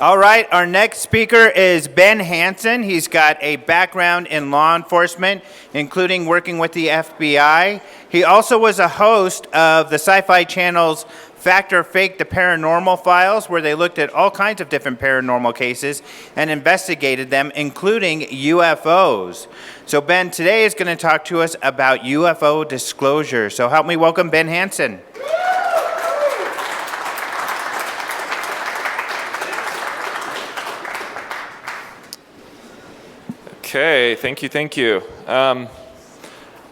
All right, our next speaker is Ben Hansen. He's got a background in law enforcement, including working with the FBI. He also was a host of the SyFy channel's Fact or Fake, the Paranormal Files, where they looked at all kinds of different paranormal cases and investigated them, including UFOs. So Ben today is going to talk to us about UFO disclosure. So help me welcome Ben Hansen. Okay, thank you. I'm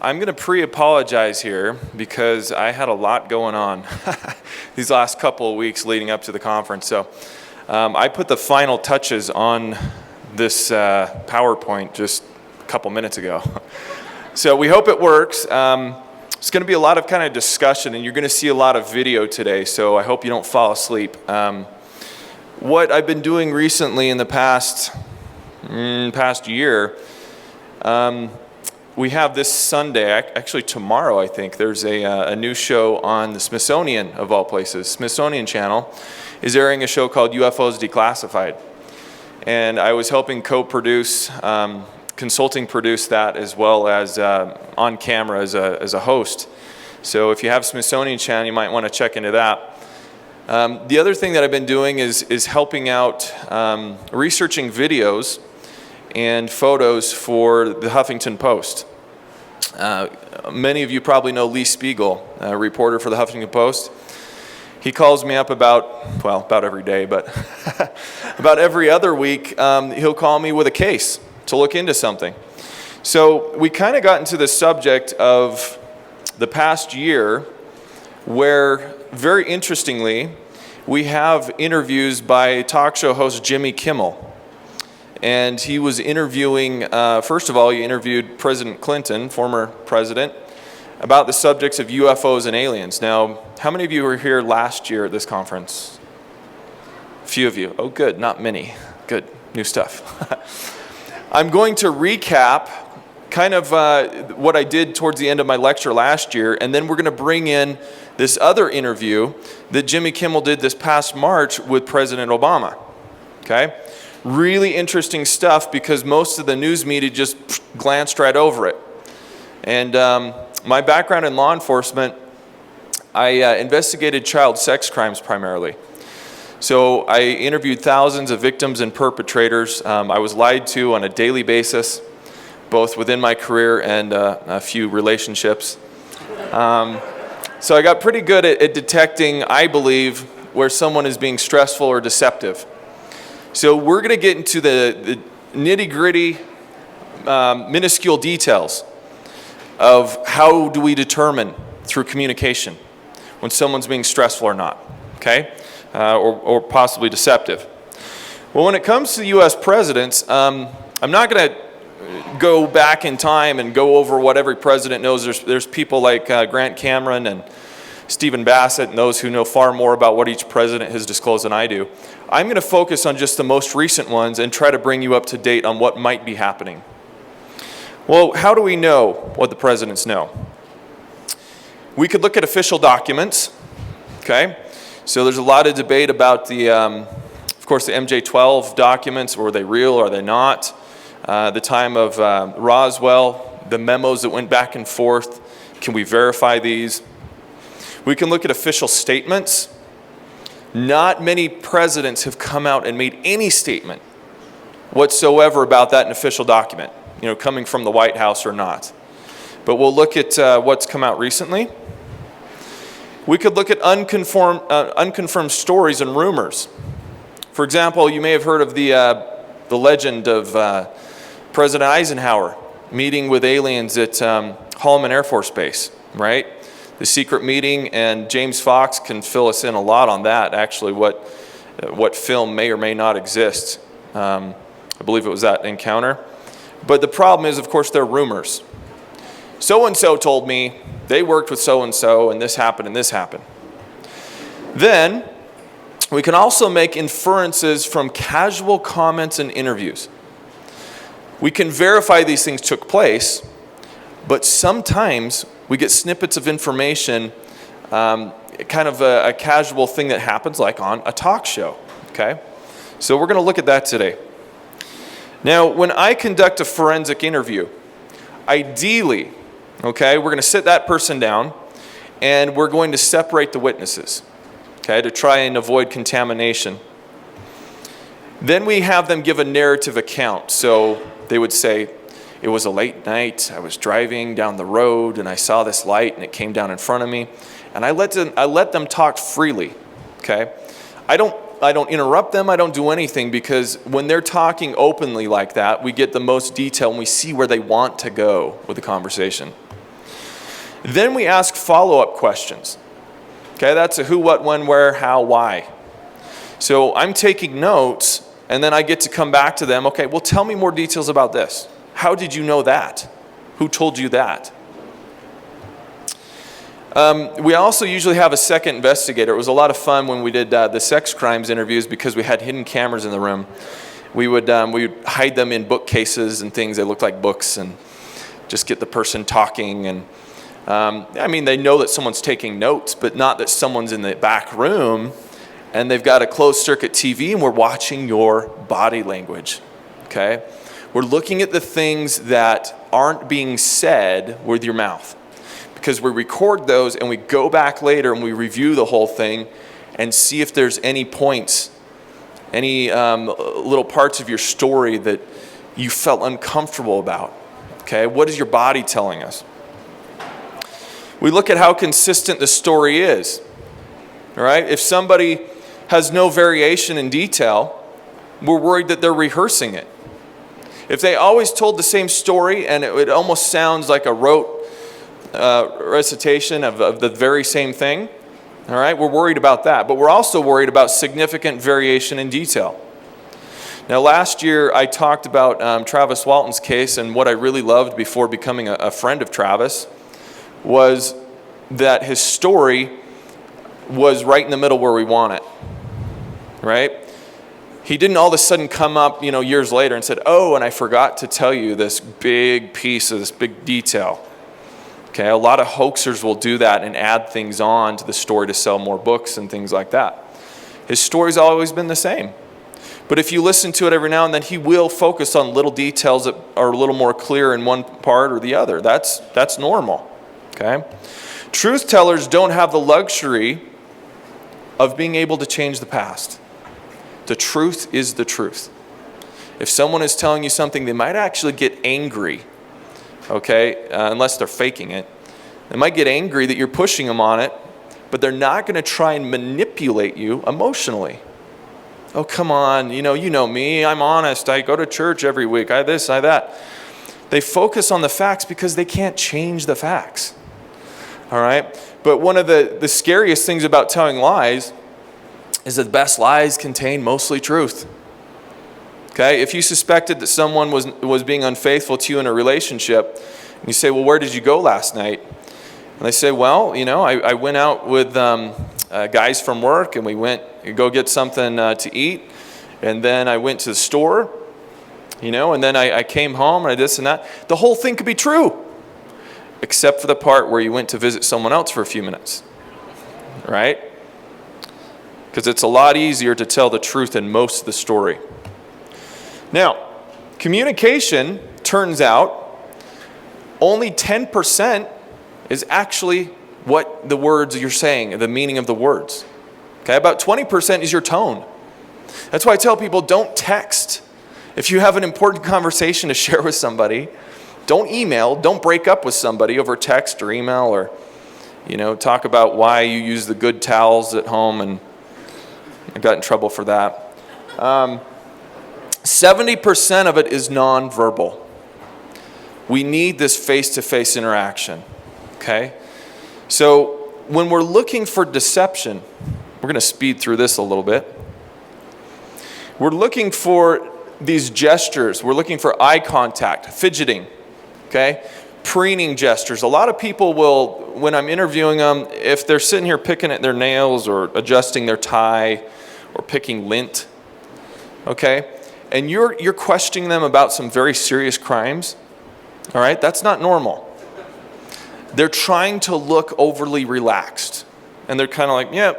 going to pre-apologize here because I had a lot going on these last couple of weeks leading up to the conference. So I put the final touches on this PowerPoint just a couple minutes ago. So we hope it works. It's going to be a lot of kind of discussion, and you're going to see a lot of video today, so I hope you don't fall asleep. What I've been doing recently in the past year, we have this Sunday, actually tomorrow I think, there's a new show on the Smithsonian of all places. Smithsonian channel is airing a show called UFOs Declassified. And I was helping co-produce, consulting produce that as well as on camera as a host. So if you have Smithsonian channel, you might want to check into that. The other thing that I've been doing is helping out researching videos and photos for the Huffington Post. Many of you probably know Lee Spiegel, a reporter for the Huffington Post. He calls me up about every day, but about every other week, he'll call me with a case to look into something. So we kind of got into the subject of the past year where, very interestingly, we have interviews by talk show host Jimmy Kimmel. And he was interviewing, first of all, he interviewed President Clinton, former president, about the subjects of UFOs and aliens. Now, how many of you were here last year at this conference? A few of you. Oh, good, not many. Good, new stuff. I'm going to recap kind of what I did towards the end of my lecture last year, and then we're going to bring in this other interview that Jimmy Kimmel did this past March with President Obama. Okay? Really interesting stuff because most of the news media just glanced right over it. And my background in law enforcement, I investigated child sex crimes primarily. So I interviewed thousands of victims and perpetrators. I was lied to on a daily basis, both within my career and a few relationships. So I got pretty good at detecting, I believe, where someone is being stressful or deceptive. So we're going to get into the nitty-gritty, minuscule details of how do we determine through communication when someone's being stressful or not, okay, or possibly deceptive. Well, when it comes to the U.S. presidents, I'm not going to go back in time and go over what every president knows. There's people like Grant Cameron and Stephen Bassett and those who know far more about what each president has disclosed than I do. I'm going to focus on just the most recent ones and try to bring you up to date on what might be happening. Well, how do we know what the presidents know? We could look at official documents, okay? So there's a lot of debate about of course, the MJ-12 documents. Were they real or are they not? The time of Roswell, the memos that went back and forth. Can we verify these? We can look at official statements. Not many presidents have come out and made any statement whatsoever about that in an official document, coming from the White House or not. But we'll look at what's come out recently. We could look at unconfirmed stories and rumors. For example, you may have heard of the legend of President Eisenhower meeting with aliens at Holloman Air Force Base, right? The secret meeting, and James Fox can fill us in a lot on that, actually, what film may or may not exist. I believe it was that encounter. But the problem is, of course, they're rumors. So-and-so told me they worked with so-and-so, and this happened, and this happened. Then, we can also make inferences from casual comments and interviews. We can verify these things took place, but sometimes we get snippets of information, kind of a casual thing that happens like on a talk show, okay? So we're going to look at that today. Now, when I conduct a forensic interview, ideally, okay, we're going to sit that person down and we're going to separate the witnesses, okay, to try and avoid contamination. Then we have them give a narrative account. So they would say, it was a late night, I was driving down the road and I saw this light and it came down in front of me. And I let them talk freely, okay? I don't interrupt them, I don't do anything, because when they're talking openly like that, we get the most detail and we see where they want to go with the conversation. Then we ask follow-up questions. Okay, that's a who, what, when, where, how, why. So I'm taking notes and then I get to come back to them. Okay, well, tell me more details about this. How did you know that? Who told you that? We also usually have a second investigator. It was a lot of fun when we did the sex crimes interviews because we had hidden cameras in the room. We would hide them in bookcases and things. They looked like books, and just get the person talking. And I mean, they know that someone's taking notes, but not that someone's in the back room and they've got a closed circuit TV and we're watching your body language. Okay? We're looking at the things that aren't being said with your mouth, because we record those and we go back later and we review the whole thing and see if there's any points, any little parts of your story that you felt uncomfortable about. Okay, what is your body telling us? We look at how consistent the story is. All right, if somebody has no variation in detail, we're worried that they're rehearsing it. If they always told the same story and it almost sounds like a rote recitation of the very same thing, all right, we're worried about that. But we're also worried about significant variation in detail. Now, last year I talked about Travis Walton's case, and what I really loved before becoming a friend of Travis was that his story was right in the middle where we want it, right? He didn't all of a sudden come up, years later and said, oh, and I forgot to tell you this big piece of this big detail. Okay, a lot of hoaxers will do that and add things on to the story to sell more books and things like that. His story's always been the same. But if you listen to it every now and then, he will focus on little details that are a little more clear in one part or the other. That's normal. Okay? Truth tellers don't have the luxury of being able to change the past. The truth is the truth. If someone is telling you something, they might actually get angry, okay, unless they're faking it. They might get angry that you're pushing them on it, but they're not going to try and manipulate you emotionally. Oh, come on, you know me, I'm honest, I go to church every week, I this, I that. They focus on the facts because they can't change the facts, all right? But one of the scariest things about telling lies is that the best lies contain mostly truth. Okay, if you suspected that someone was being unfaithful to you in a relationship, and you say, well, where did you go last night? And they say, well, I went out with guys from work, and we went to go get something to eat, and then I went to the store, and then I came home, and I this and that. The whole thing could be true, except for the part where you went to visit someone else for a few minutes, right? Because it's a lot easier to tell the truth than most of the story. Now, communication, turns out, only 10% is actually what the words you're saying, the meaning of the words. Okay, about 20% is your tone. That's why I tell people, don't text. If you have an important conversation to share with somebody, don't email, don't break up with somebody over text or email, or talk about why you use the good towels at home, and I got in trouble for that. 70% of it is nonverbal. We need this face-to-face interaction, okay? So when we're looking for deception, we're going to speed through this a little bit. We're looking for these gestures. We're looking for eye contact, fidgeting, okay? Preening gestures. A lot of people will, when I'm interviewing them, if they're sitting here picking at their nails or adjusting their tie or picking lint, okay? And you're questioning them about some very serious crimes, all right? That's not normal. They're trying to look overly relaxed. And they're kind of like, yeah,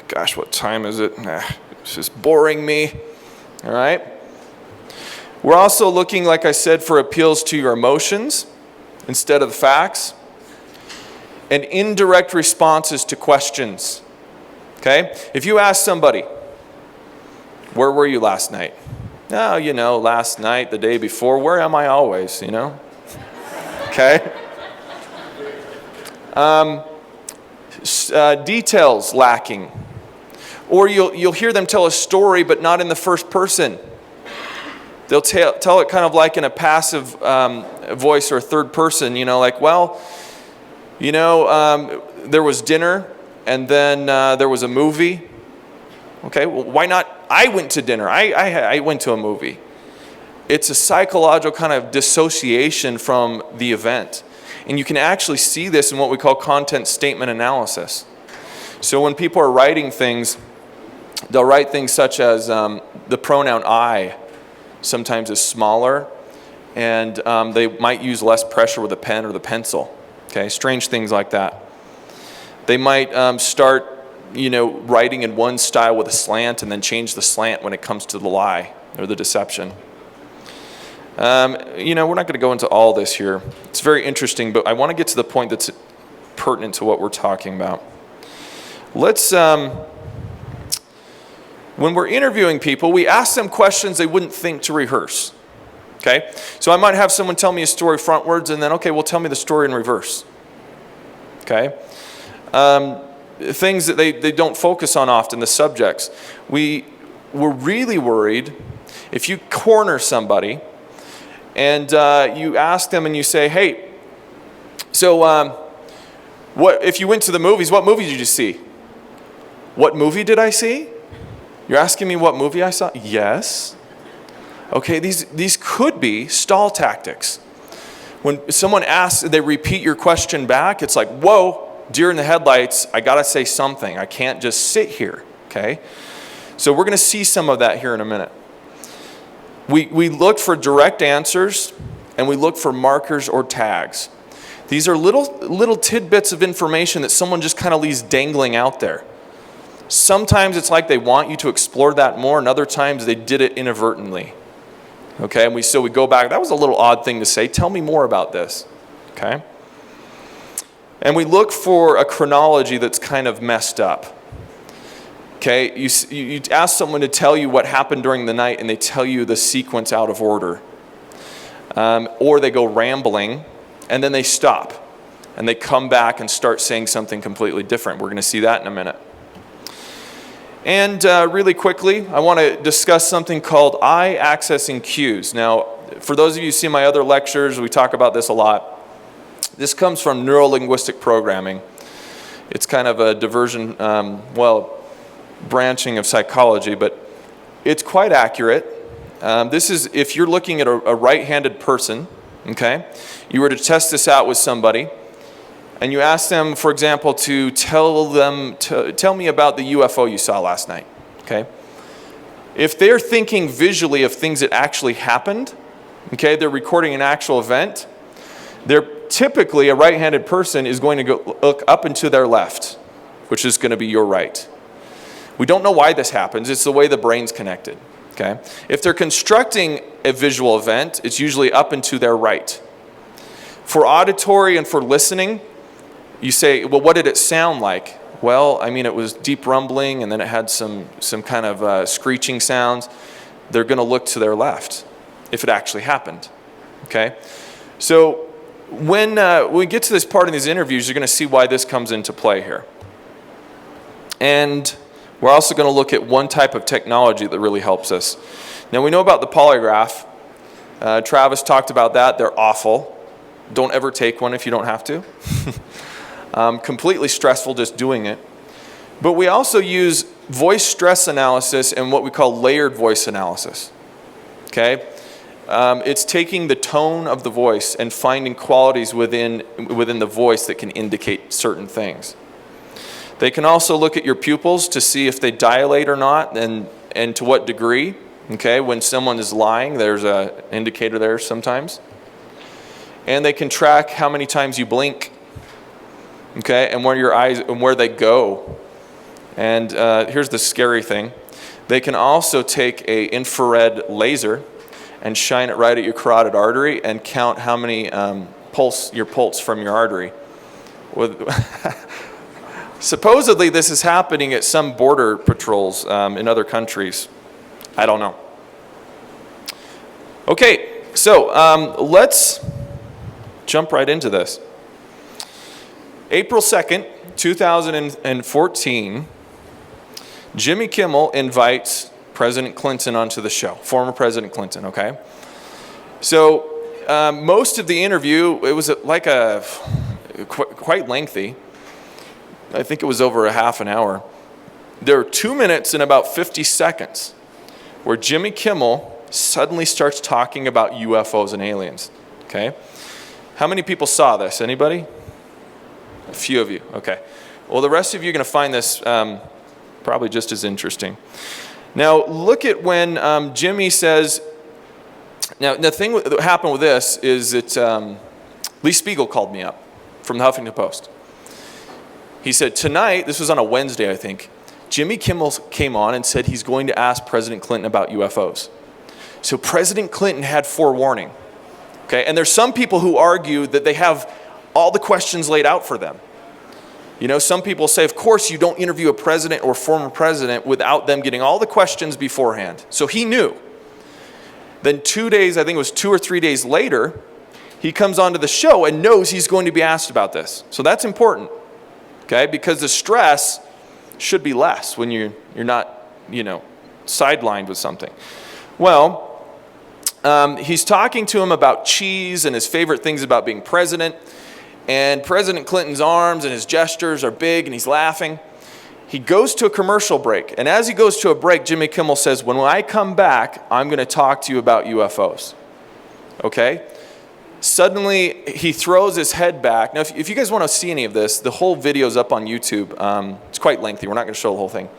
gosh, what time is it? It's just boring me. All right? We're also looking, like I said, for appeals to your emotions instead of the facts, and indirect responses to questions. Okay? If you ask somebody, where were you last night? Oh, last night, the day before, where am I always, Okay? Details lacking. Or you'll hear them tell a story, but not in the first person. They'll tell it kind of like in a passive voice or third person, like, there was dinner, and then there was a movie. Okay, well, why not? I went to dinner. I went to a movie. It's a psychological kind of dissociation from the event. And you can actually see this in what we call content statement analysis. So when people are writing things, they'll write things such as the pronoun I sometimes is smaller, and they might use less pressure with a pen or the pencil. Okay, strange things like that. They might start, writing in one style with a slant and then change the slant when it comes to the lie or the deception. We're not going to go into all this here. It's very interesting, but I want to get to the point that's pertinent to what we're talking about. Let's, when we're interviewing people, we ask them questions they wouldn't think to rehearse. Okay? So I might have someone tell me a story frontwards, and then, okay, well, tell me the story in reverse. Okay? Things that they don't focus on often, the subjects. We're really worried if you corner somebody and you ask them and you say, hey, so what if you went to the movies, what movie did you see? What movie did I see? You're asking me what movie I saw? Yes. Okay, these could be stall tactics. When someone asks, they repeat your question back, it's like, whoa, deer in the headlights, I gotta say something. I can't just sit here, okay? So we're gonna see some of that here in a minute. We look for direct answers, and we look for markers or tags. These are little tidbits of information that someone just kind of leaves dangling out there. Sometimes it's like they want you to explore that more, and other times they did it inadvertently. Okay, and so we go back, that was a little odd thing to say, tell me more about this. Okay? And we look for a chronology that's kind of messed up. Okay, you ask someone to tell you what happened during the night, and they tell you the sequence out of order. Or they go rambling, and then they stop. And they come back and start saying something completely different. We're going to see that in a minute. And really quickly, I want to discuss something called eye accessing cues. Now, for those of you who see my other lectures, we talk about this a lot. This comes from neuro-linguistic programming. It's kind of a diversion, branching of psychology, but it's quite accurate. This is if you're looking at a right-handed person, okay? You were to test this out with somebody, and you ask them, for example, to tell me about the UFO you saw last night, okay? If they're thinking visually of things that actually happened, okay, they're recording an actual event, they're typically, a right-handed person is going to go look up and to their left, which is going to be your right. We don't know why this happens. It's the way the brain's connected, okay? If they're constructing a visual event, it's usually up and to their right. For auditory and for listening, you say, well, what did it sound like? Well, I mean, it was deep rumbling, and then it had some kind of screeching sounds. They're going to look to their left if it actually happened, okay? So when we get to this part in these interviews, you're going to see why this comes into play here. And we're also going to look at one type of technology that really helps us. Now, we know about the polygraph. Travis talked about that. They're awful. Don't ever take one if you don't have to. Completely stressful just doing it. But we also use voice stress analysis and what we call layered voice analysis. Okay? It's taking the tone of the voice and finding qualities within the voice that can indicate certain things. They can also look at your pupils to see if they dilate or not, and to what degree. Okay, when someone is lying, there's an indicator there sometimes. And they can track how many times you blink. Okay, and where your eyes and where they go. And here's the scary thing. They can also take a infrared laser and shine it right at your carotid artery and count how many your pulse from your artery. Supposedly this is happening at some border patrols in other countries. I don't know. Okay, so let's jump right into this. April 2nd, 2014, Jimmy Kimmel invites President Clinton onto the show, former President Clinton, okay? So most of the interview, it was like quite lengthy. I think it was over a half an hour. There were 2 minutes and about 50 seconds where Jimmy Kimmel suddenly starts talking about UFOs and aliens, okay? How many people saw this? Anybody? A few of you, okay. Well, the rest of you are going to find this probably just as interesting. Now, look at when Jimmy says, now the thing that happened with this is that Lee Spiegel called me up from the Huffington Post. He said, tonight, this was on a Wednesday, I think, Jimmy Kimmel came on and said he's going to ask President Clinton about UFOs. So President Clinton had forewarning, okay? And there's some people who argue that they have all the questions laid out for them. You know, some people say, of course, you don't interview a president or former president without them getting all the questions beforehand. So he knew. Then 2 days, I think it was 2 or 3 days later, he comes onto the show and knows he's going to be asked about this. So that's important, okay? Because the stress should be less when you're not, sidelined with something. Well, he's talking to him about cheese and his favorite things about being president. And President Clinton's arms and his gestures are big, and he's laughing. He goes to a commercial break. And as he goes to a break, Jimmy Kimmel says, when I come back, I'm going to talk to you about UFOs. Okay? Suddenly, he throws his head back. Now, if you guys want to see any of this, the whole video is up on YouTube. It's quite lengthy. We're not going to show the whole thing.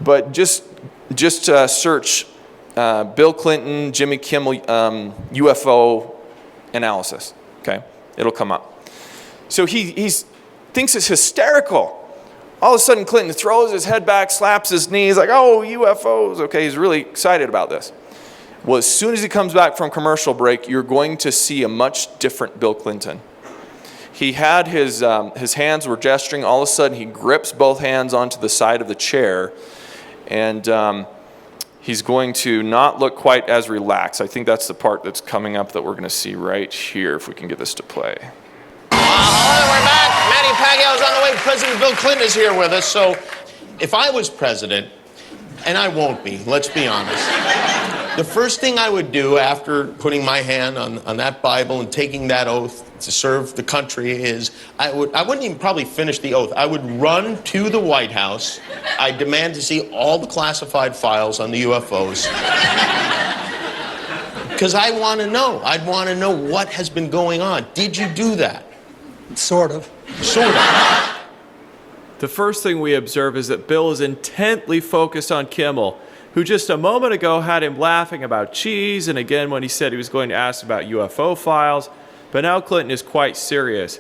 But just search Bill Clinton, Jimmy Kimmel, UFO analysis. Okay? It'll come up. So he thinks it's hysterical. All of a sudden, Clinton throws his head back, slaps his knees, like, oh, UFOs. Okay, he's really excited about this. Well, as soon as he comes back from commercial break, you're going to see a much different Bill Clinton. He had his hands were gesturing. All of a sudden, he grips both hands onto the side of the chair, and he's going to not look quite as relaxed. I think that's the part that's coming up that we're going to see right here, if we can get this to play. Hello, we're back. Manny Pacquiao's on the way. President Bill Clinton is here with us. So if I was president, and I won't be, let's be honest, the first thing I would do after putting my hand on that Bible and taking that oath to serve the country is I wouldn't even probably finish the oath. I would run to the White House. I'd demand to see all the classified files on the UFOs. Because I want to know. I'd want to know what has been going on. Did you do that? Sort of. Sort of. The first thing we observe is that Bill is intently focused on Kimmel, who just a moment ago had him laughing about cheese, and again when he said he was going to ask about UFO files, but now Clinton is quite serious.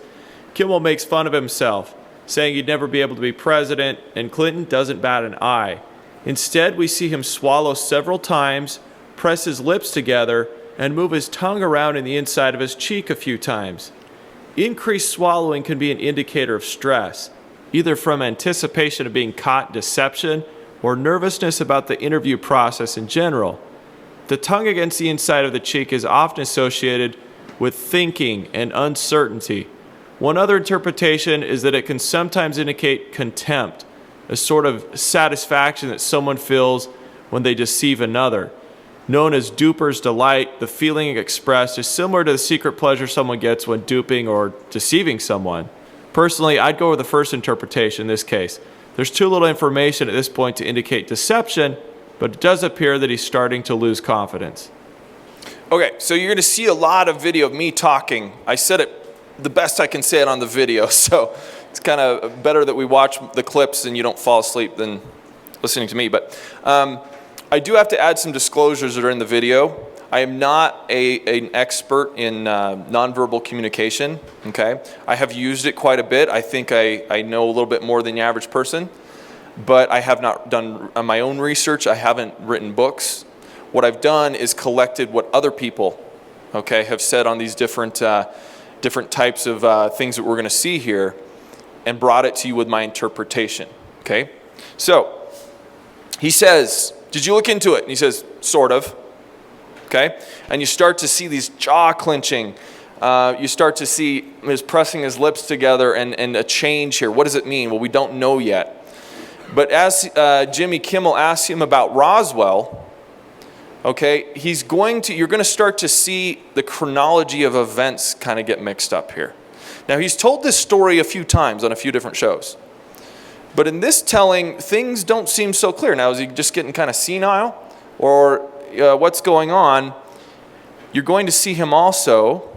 Kimmel makes fun of himself, saying he'd never be able to be president, and Clinton doesn't bat an eye. Instead, we see him swallow several times, press his lips together, and move his tongue around in the inside of his cheek a few times. Increased swallowing can be an indicator of stress, either from anticipation of being caught in deception or nervousness about the interview process in general. The tongue against the inside of the cheek is often associated with thinking and uncertainty. One other interpretation is that it can sometimes indicate contempt, a sort of satisfaction that someone feels when they deceive another. Known as duper's delight, the feeling expressed is similar to the secret pleasure someone gets when duping or deceiving someone. Personally, I'd go with the first interpretation in this case. There's too little information at this point to indicate deception, but it does appear that he's starting to lose confidence. Okay, so you're going to see a lot of video of me talking. I said it the best I can say it on the video, so it's kind of better that we watch the clips and you don't fall asleep than listening to me. But I do have to add some disclosures that are in the video. I am not an expert in nonverbal communication, okay? I have used it quite a bit. I think I know a little bit more than the average person. but I have not done my own research. I haven't written books. What I've done is collected what other people, okay, have said on these different types of things that we're going to see here, and brought it to you with my interpretation, okay? So, he says, did you look into it? And he says, sort of, okay? And you start to see these jaw clenching. You start to see him pressing his lips together and a change here. What does it mean? Well, we don't know yet. But as Jimmy Kimmel asks him about Roswell, okay, you're going to start to see the chronology of events kind of get mixed up here. Now, he's told this story a few times on a few different shows. But in this telling, things don't seem so clear. Now, is he just getting kind of senile? Or what's going on? You're going to see him also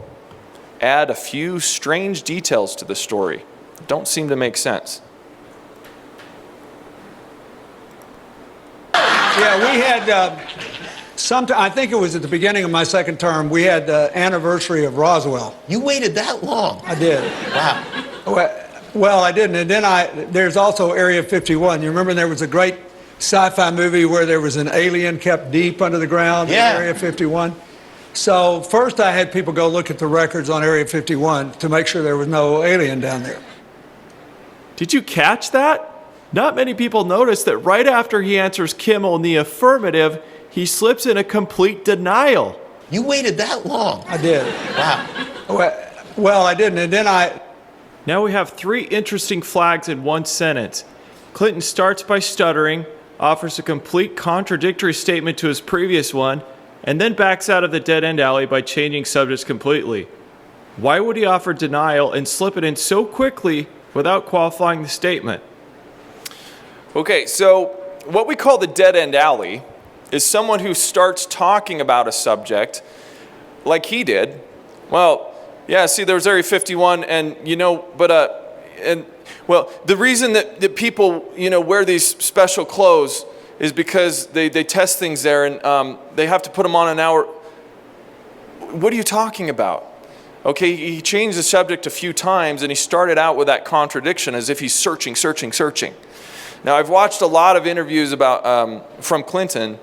add a few strange details to the story. Don't seem to make sense. Yeah, we had, I think it was at the beginning of my second term, we had the anniversary of Roswell. You waited that long? I did. Wow. Well, I didn't. And then there's also Area 51. You remember there was a great sci-fi movie where there was an alien kept deep under the ground in Area 51? So first I had people go look at the records on Area 51 to make sure there was no alien down there. Did you catch that? Not many people notice that right after he answers Kimmel in the affirmative, he slips in a complete denial. You waited that long? I did. Wow. Well, I didn't. And then Now we have three interesting flags in one sentence. Clinton starts by stuttering, offers a complete contradictory statement to his previous one, and then backs out of the dead-end alley by changing subjects completely. Why would he offer denial and slip it in so quickly without qualifying the statement? Okay, so what we call the dead-end alley is someone who starts talking about a subject like he did. Well, yeah, see, there's Area 51, and, the reason that people, wear these special clothes is because they test things there, and they have to put them on an hour. What are you talking about? Okay, he changed the subject a few times, and he started out with that contradiction as if he's searching. Now, I've watched a lot of interviews from Clinton.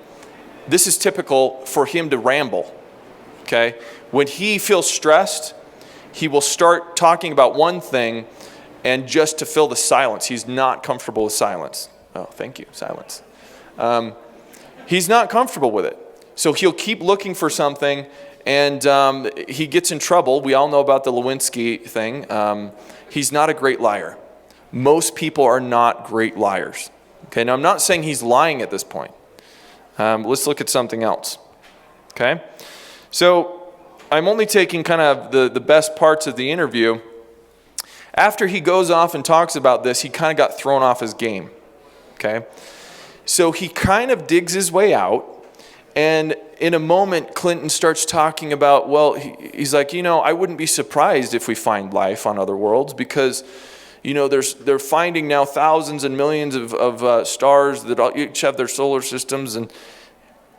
This is typical for him to ramble, okay? When he feels stressed, he will start talking about one thing, and just to fill the silence. He's not comfortable with silence. Oh, thank you, silence. He's not comfortable with it. So he'll keep looking for something, and he gets in trouble. We all know about the Lewinsky thing. He's not a great liar. Most people are not great liars. Okay, now I'm not saying he's lying at this point. Let's look at something else. Okay, so I'm only taking kind of the best parts of the interview. After he goes off and talks about this, he kind of got thrown off his game. Okay, so he kind of digs his way out, and in a moment, Clinton starts talking about, well, he's like, I wouldn't be surprised if we find life on other worlds because, they're finding now thousands and millions of stars that each have their solar systems, and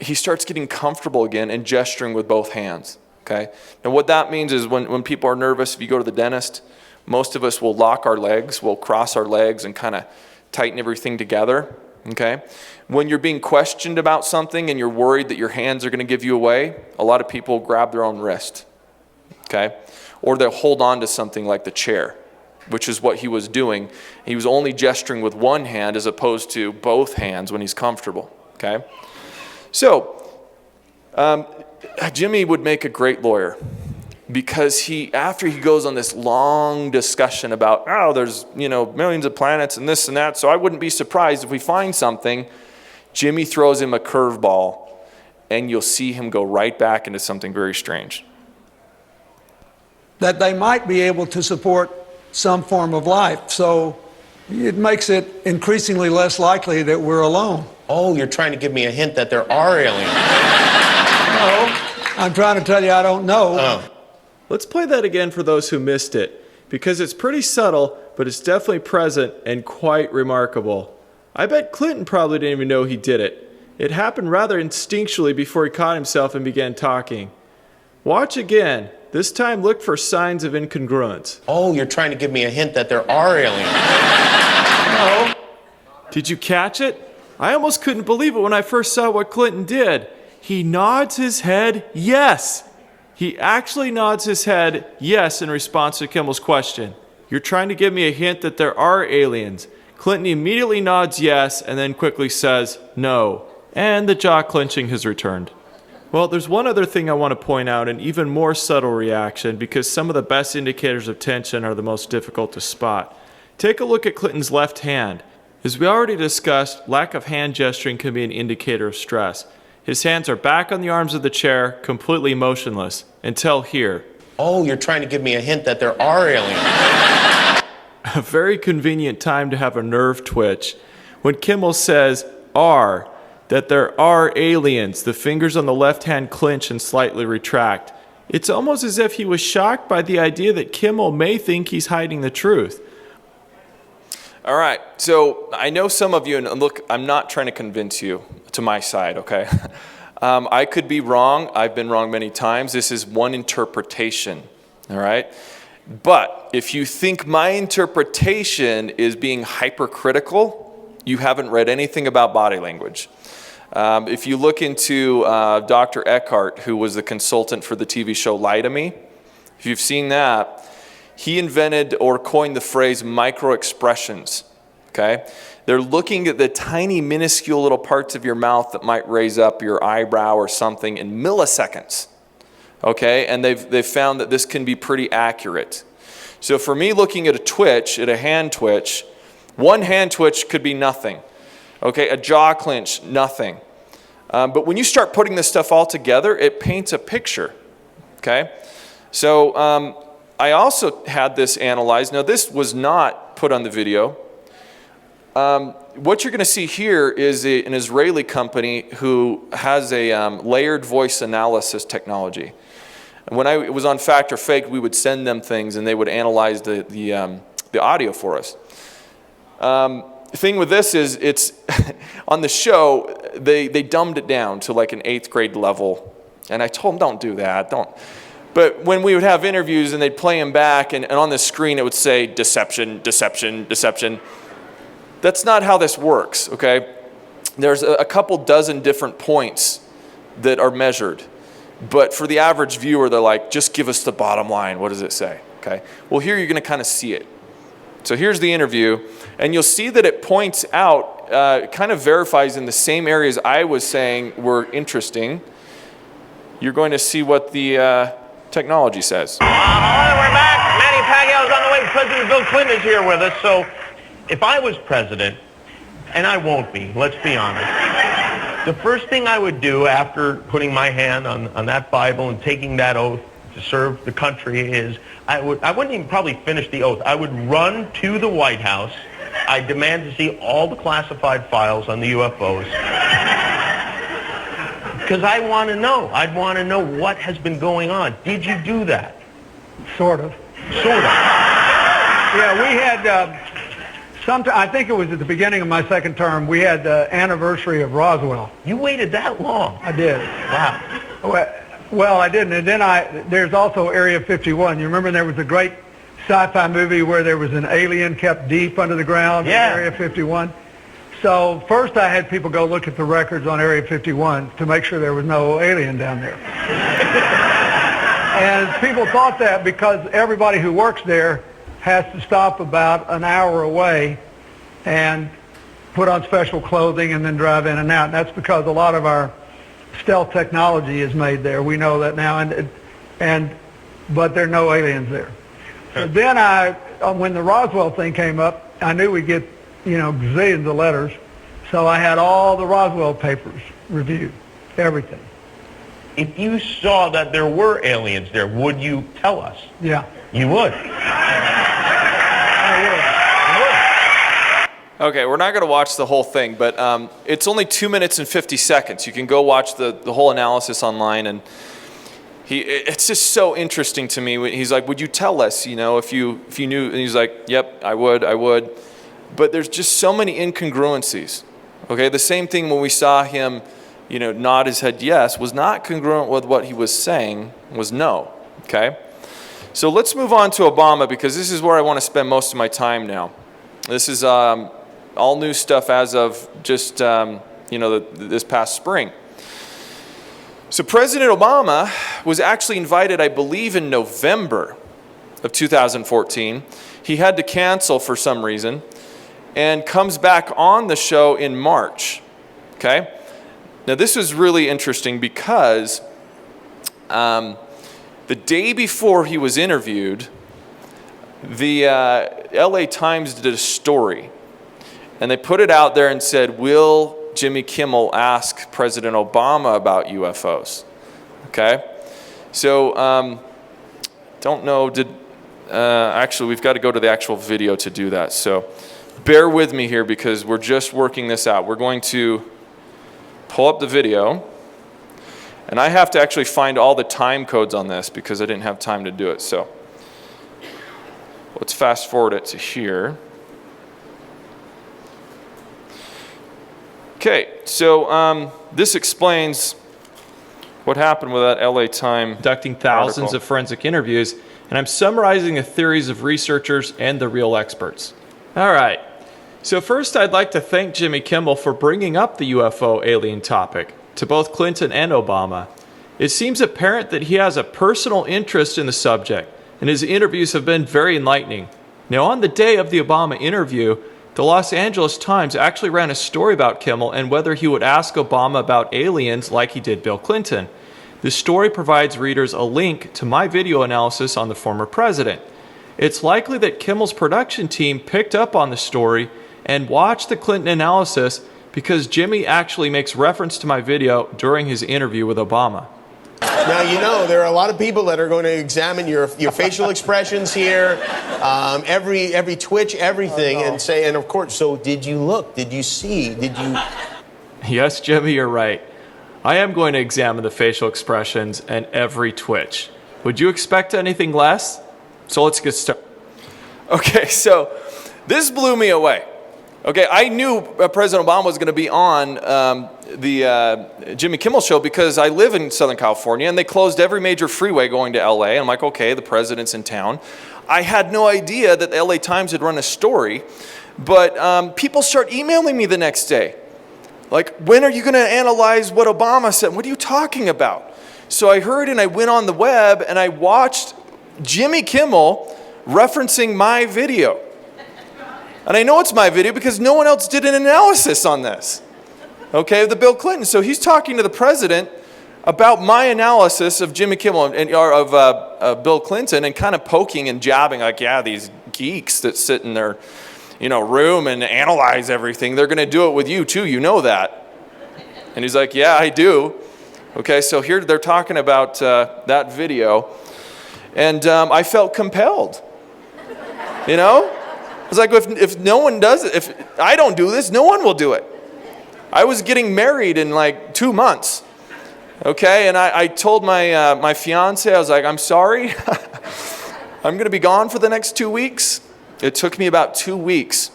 he starts getting comfortable again and gesturing with both hands. Okay, now what that means is when people are nervous, if you go to the dentist, most of us will lock our legs, we'll cross our legs and kind of tighten everything together. Okay, when you're being questioned about something and you're worried that your hands are going to give you away, a lot of people grab their own wrist. Okay, or they'll hold on to something like the chair, which is what he was doing. He was only gesturing with one hand as opposed to both hands when he's comfortable. Okay, so Jimmy would make a great lawyer because after he goes on this long discussion about, there's, millions of planets and this and that, so I wouldn't be surprised if we find something, Jimmy throws him a curveball, and you'll see him go right back into something very strange. that they might be able to support some form of life. So it makes it increasingly less likely that we're alone. Oh, you're trying to give me a hint that there are aliens. No, I'm trying to tell you I don't know. Oh. Let's play that again for those who missed it, because it's pretty subtle, but it's definitely present and quite remarkable. I bet Clinton probably didn't even know he did it. It happened rather instinctually before he caught himself and began talking. Watch again. This time look for signs of incongruence. Oh, you're trying to give me a hint that there are aliens. No. Did you catch it? I almost couldn't believe it when I first saw what Clinton did. He nods his head yes. He actually nods his head yes in response to Kimmel's question. You're trying to give me a hint that there are aliens. Clinton immediately nods yes and then quickly says no. And the jaw clenching has returned. Well, there's one other thing I want to point out, an even more subtle reaction, because some of the best indicators of tension are the most difficult to spot. Take a look at Clinton's left hand. As we already discussed, lack of hand gesturing can be an indicator of stress. His hands are back on the arms of the chair, completely motionless, until here. Oh, you're trying to give me a hint that there are aliens. A very convenient time to have a nerve twitch. When Kimmel says are, that there are aliens, the fingers on the left hand clench and slightly retract. It's almost as if he was shocked by the idea that Kimmel may think he's hiding the truth. All right, so I know some of you, and look, I'm not trying to convince you to my side, okay? I could be wrong. I've been wrong many times. This is one interpretation, all right? But if you think my interpretation is being hypercritical, you haven't read anything about body language. If you look into Dr. Eckhart, who was the consultant for the TV show Lie to Me, if you've seen that, he invented or coined the phrase micro-expressions, okay? They're looking at the tiny, minuscule little parts of your mouth that might raise up your eyebrow or something in milliseconds, okay? And they've found that this can be pretty accurate. So for me, looking at a twitch, at a hand twitch, one hand twitch could be nothing, okay? A jaw clench, nothing. But when you start putting this stuff all together, it paints a picture, okay? So I also had this analyzed. Now, this was not put on the video. What you're going to see here is an Israeli company who has a layered voice analysis technology. When I was on Fact or Fake, we would send them things, and they would analyze the audio for us. The thing with this is, it's on the show, they dumbed it down to like an 8th grade level. And I told them, don't do that, don't. But when we would have interviews and they'd play them back, and on the screen it would say deception, deception, deception. That's not how this works, okay? There's a couple dozen different points that are measured. But for the average viewer, they're like, just give us the bottom line. What does it say? Okay. Well, here you're going to kind of see it. So here's the interview, and you'll see that it points out, kind of verifies in the same areas I was saying were interesting. You're going to see what the technology says. We're back. Manny Pacquiao's on the way. President Bill Clinton is here with us. So if I was president, and I won't be, let's be honest, the first thing I would do after putting my hand on that Bible and taking that oath to serve the country is I wouldn't even probably finish the oath. I would run to the White House. I demand to see all the classified files on the UFOs. Because I want to know. I'd want to know what has been going on. Did you do that? Sort of. Sort of. Yeah, we had, I think it was at the beginning of my second term, we had the anniversary of Roswell. You waited that long? I did. Wow. Well, I didn't. And then there's also Area 51. You remember there was a great sci-fi movie where there was an alien kept deep under the ground in Area 51? So first I had people go look at the records on Area 51 to make sure there was no alien down there. And people thought that because everybody who works there has to stop about an hour away and put on special clothing and then drive in and out. And that's because a lot of our stealth technology is made there. We know that now, but there are no aliens there. So then when the Roswell thing came up, I knew we'd get, gazillions of letters. So I had all the Roswell papers reviewed, everything. If you saw that there were aliens there, would you tell us? Yeah. You would? Okay, we're not going to watch the whole thing, but it's only 2 minutes and 50 seconds. You can go watch the whole analysis online, and it's just so interesting to me. He's like, would you tell us, if you knew? And he's like, yep, I would. But there's just so many incongruencies. Okay, the same thing when we saw him, nod his head yes, was not congruent with what he was saying, was no. Okay? So let's move on to Obama, because this is where I want to spend most of my time now. This is all new stuff as of just, this past spring. So President Obama was actually invited, I believe, in November of 2014. He had to cancel for some reason and comes back on the show in March, okay? Now this was really interesting because the day before he was interviewed, the LA Times did a story, and they put it out there and said, will Jimmy Kimmel ask President Obama about UFOs? Okay, so don't know, actually we've got to go to the actual video to do that, so bear with me here because we're just working this out. We're going to pull up the video, and I have to actually find all the time codes on this because I didn't have time to do it, so let's fast forward it to here. Okay, so this explains what happened with that LA Times Conducting thousands article. of forensic interviews, and I'm summarizing the theories of researchers and the real experts. All right, so first I'd like to thank Jimmy Kimmel for bringing up the UFO alien topic to both Clinton and Obama. It seems apparent that he has a personal interest in the subject, and his interviews have been very enlightening. Now, on the day of the Obama interview, the Los Angeles Times actually ran a story about Kimmel and whether he would ask Obama about aliens like he did Bill Clinton. The story provides readers a link to my video analysis on the former president. It's likely that Kimmel's production team picked up on the story and watched the Clinton analysis because Jimmy actually makes reference to my video during his interview with Obama. Now, you know, there are a lot of people that are going to examine your facial expressions here, every twitch, everything, and say, and of course, so did you look? Did you see? Did you? Yes, Jimmy, you're right. I am going to examine the facial expressions and every twitch. Would you expect anything less? So let's get started. Okay, so this blew me away. Okay, I knew President Obama was going to be on the Jimmy Kimmel show because I live in Southern California and they closed every major freeway going to LA. And I'm like, okay, the president's in town. I had no idea that the LA Times had run a story, but people start emailing me the next day. Like, when are you going to analyze what Obama said? What are you talking about? So I heard and I went on the web and I watched Jimmy Kimmel referencing my video. And I know it's my video because no one else did an analysis on this, okay, of the Bill Clinton. So he's talking to the president about my analysis of Jimmy Kimmel or of Bill Clinton and kind of poking and jabbing like, yeah, these geeks that sit in their, room and analyze everything, they're going to do it with you too, you know that. And he's like, yeah, I do. Okay, so here they're talking about that video, and I felt compelled, I was like, if no one does it, if I don't do this, no one will do it. I was getting married in like 2 months, okay? And I told my fiance, I was like, I'm sorry. I'm going to be gone for the next 2 weeks. It took me about 2 weeks.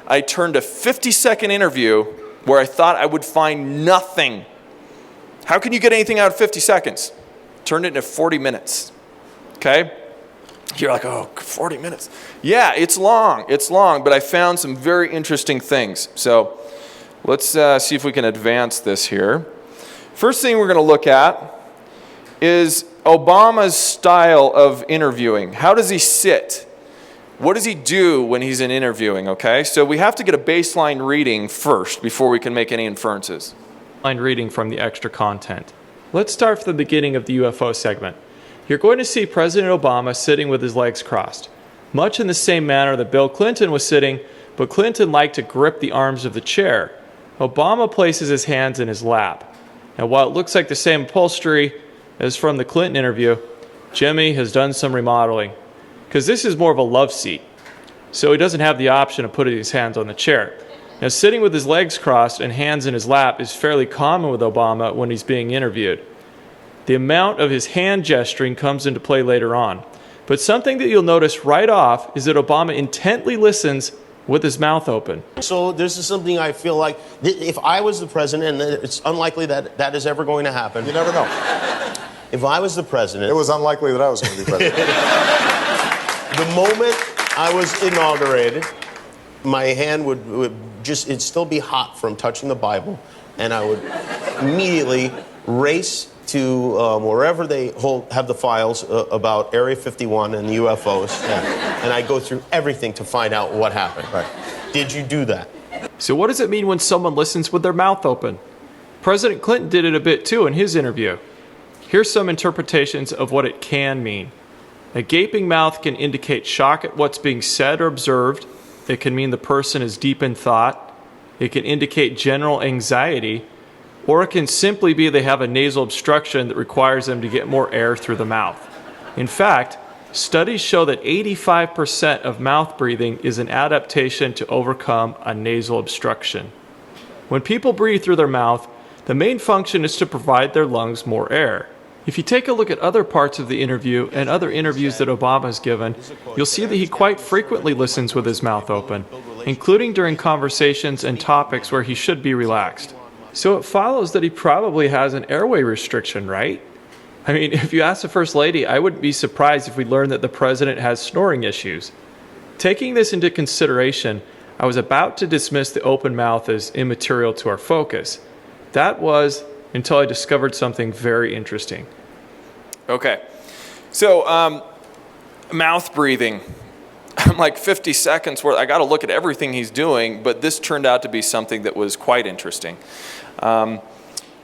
I turned a 50-second interview where I thought I would find nothing. How can you get anything out of 50 seconds? Turned it into 40 minutes, okay? You're like, oh, 40 minutes. Yeah, it's long, but I found some very interesting things. So let's see if we can advance this here. First thing we're going to look at is Obama's style of interviewing. How does he sit? What does he do when he's in interviewing, okay? So we have to get a baseline reading first before we can make any inferences. Line reading from the extra content. Let's start from the beginning of the UFO segment. You're going to see President Obama sitting with his legs crossed, much in the same manner that Bill Clinton was sitting, but Clinton liked to grip the arms of the chair. Obama places his hands in his lap. Now, while it looks like the same upholstery as from the Clinton interview, Jimmy has done some remodeling, because this is more of a love seat, so he doesn't have the option of putting his hands on the chair. Now, sitting with his legs crossed and hands in his lap is fairly common with Obama when he's being interviewed. The amount of his hand gesturing comes into play later on. But something that you'll notice right off is that Obama intently listens with his mouth open. So this is something I feel like, if I was the president, and it's unlikely that that is ever going to happen. You never know. If I was the president... It was unlikely that I was going to be president. The moment I was inaugurated, My hand would just, it'd still be hot from touching the Bible, and I would immediately race to wherever they have the files about Area 51 and the UFOs, and I go through everything to find out what happened. Right. Did you do that? So what does it mean when someone listens with their mouth open? President Clinton did it a bit too in his interview. Here's some interpretations of what it can mean. A gaping mouth can indicate shock at what's being said or observed. It can mean the person is deep in thought. It can indicate general anxiety. Or it can simply be they have a nasal obstruction that requires them to get more air through the mouth. In fact, studies show that 85% of mouth breathing is an adaptation to overcome a nasal obstruction. When people breathe through their mouth, the main function is to provide their lungs more air. If you take a look at other parts of the interview and other interviews that Obama has given, you'll see that he quite frequently listens with his mouth open, including during conversations and topics where he should be relaxed. So it follows that he probably has an airway restriction, right? I mean, if you ask the First Lady, I wouldn't be surprised if we learned that the president has snoring issues. Taking this into consideration, I was about to dismiss the open mouth as immaterial to our focus. That was until I discovered something very interesting. Okay, so mouth breathing. I'm like 50 seconds worth. I got to look at everything he's doing, but this turned out to be something that was quite interesting.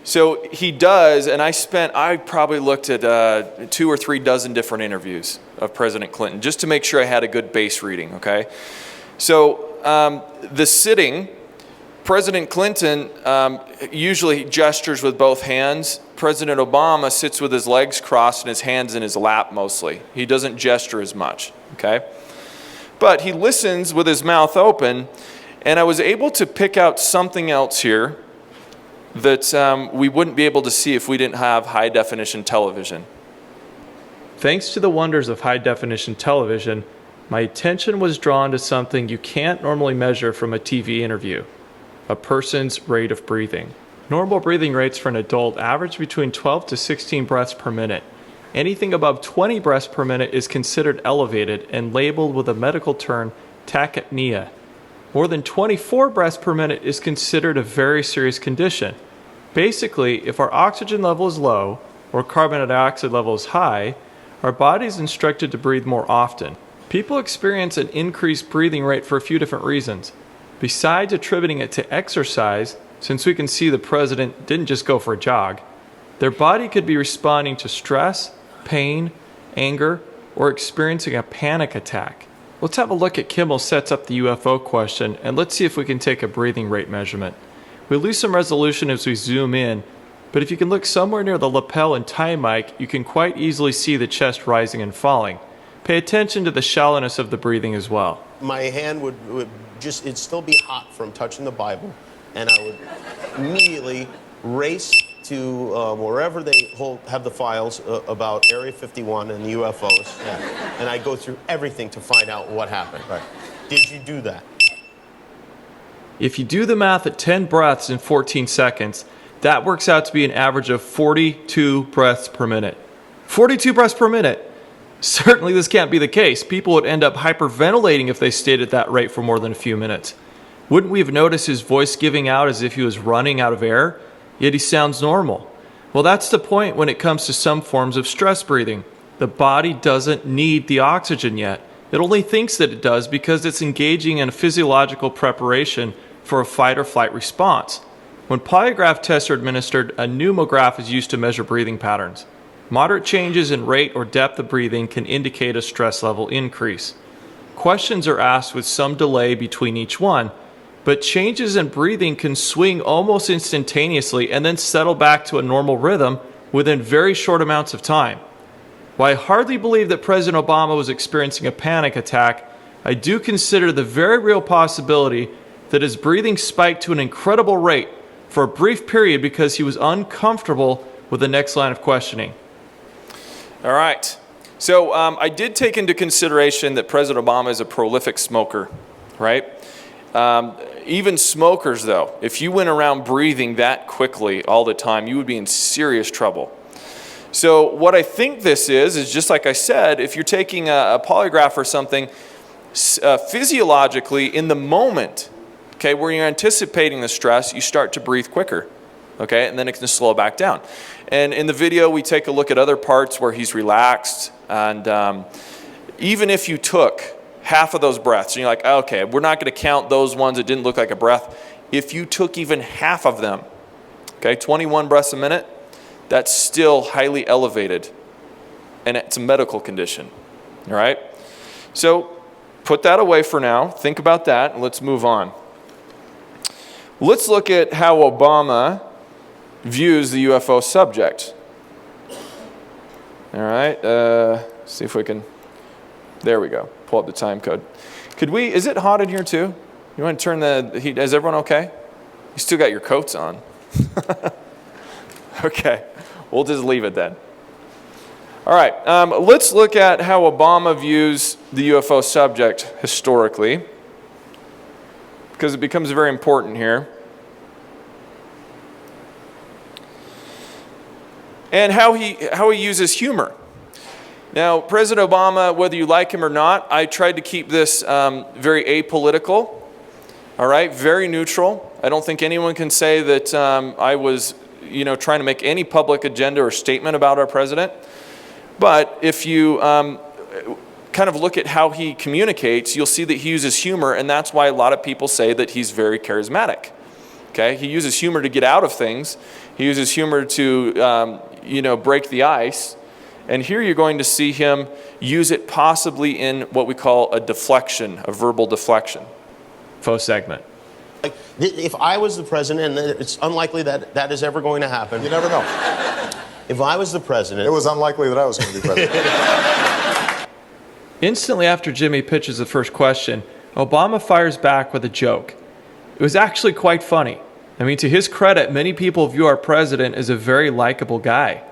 So he does, and I probably looked at 2 or 3 dozen different interviews of President Clinton just to make sure I had a good base reading, okay? So the sitting, President Clinton usually gestures with both hands. President Obama sits with his legs crossed and his hands in his lap mostly. He doesn't gesture as much, okay? But he listens with his mouth open, and I was able to pick out something else here that we wouldn't be able to see if we didn't have high-definition television. Thanks to the wonders of high-definition television, my attention was drawn to something you can't normally measure from a TV interview: a person's rate of breathing. Normal breathing rates for an adult average between 12 to 16 breaths per minute. Anything above 20 breaths per minute is considered elevated and labeled with a medical term, tachypnea. More than 24 breaths per minute is considered a very serious condition. Basically, if our oxygen level is low or carbon dioxide level is high, our body is instructed to breathe more often. People experience an increased breathing rate for a few different reasons. Besides attributing it to exercise, since we can see the president didn't just go for a jog, their body could be responding to stress, pain, anger, or experiencing a panic attack. Let's have a look at Kimmel sets up the UFO question, and let's see if we can take a breathing rate measurement. We lose some resolution as we zoom in, but if you can look somewhere near the lapel and tie mic, you can quite easily see the chest rising and falling. Pay attention to the shallowness of the breathing as well. My hand would just, it'd still be hot from touching the Bible, and I would immediately race to wherever they have the files about Area 51 and the UFOs, and I go through everything to find out what happened. Right. Did you do that? If you do the math at 10 breaths in 14 seconds, that works out to be an average of 42 breaths per minute. 42 breaths per minute! Certainly this can't be the case. People would end up hyperventilating if they stayed at that rate for more than a few minutes. Wouldn't we have noticed his voice giving out as if he was running out of air? Yet he sounds normal. Well, that's the point when it comes to some forms of stress breathing. The body doesn't need the oxygen yet. It only thinks that it does because it's engaging in a physiological preparation for a fight or flight response. When polygraph tests are administered, a pneumograph is used to measure breathing patterns. Moderate changes in rate or depth of breathing can indicate a stress level increase. Questions are asked with some delay between each one, but changes in breathing can swing almost instantaneously and then settle back to a normal rhythm within very short amounts of time. While I hardly believe that President Obama was experiencing a panic attack, I do consider the very real possibility that his breathing spiked to an incredible rate for a brief period because he was uncomfortable with the next line of questioning. All right. So I did take into consideration that President Obama is a prolific smoker, right? Even smokers, though, if you went around breathing that quickly all the time, you would be in serious trouble. So what I think this is just like I said, if you're taking a polygraph or something, physiologically, in the moment, okay, where you're anticipating the stress, you start to breathe quicker, okay, and then it can slow back down. And in the video, we take a look at other parts where he's relaxed, and even if you took half of those breaths, and you're like, okay, we're not going to count those ones that didn't look like a breath. If you took even half of them, okay, 21 breaths a minute, that's still highly elevated, and it's a medical condition, all right? So put that away for now. Think about that, and let's move on. Let's look at how Obama views the UFO subject. All right, see if we can, there we go, pull up the time code. Could we, is it hot in here too? You want to turn the heat, is everyone okay? You still got your coats on. Okay, we'll just leave it then. All right, let's look at how Obama views the UFO subject historically, because it becomes very important here. And how he uses humor. Now, President Obama, whether you like him or not, I tried to keep this very apolitical, all right, very neutral. I don't think anyone can say that I was, trying to make any public agenda or statement about our president. But if you kind of look at how he communicates, you'll see that he uses humor, and that's why a lot of people say that he's very charismatic. Okay, he uses humor to get out of things. He uses humor to, break the ice. And here you're going to see him use it possibly in what we call a deflection, a verbal deflection. Faux segment. If I was the president, and it's unlikely that that is ever going to happen. You never know. If I was the president... It was unlikely that I was going to be president. Instantly after Jimmy pitches the first question, Obama fires back with a joke. It was actually quite funny. I mean, to his credit, many people view our president as a very likable guy.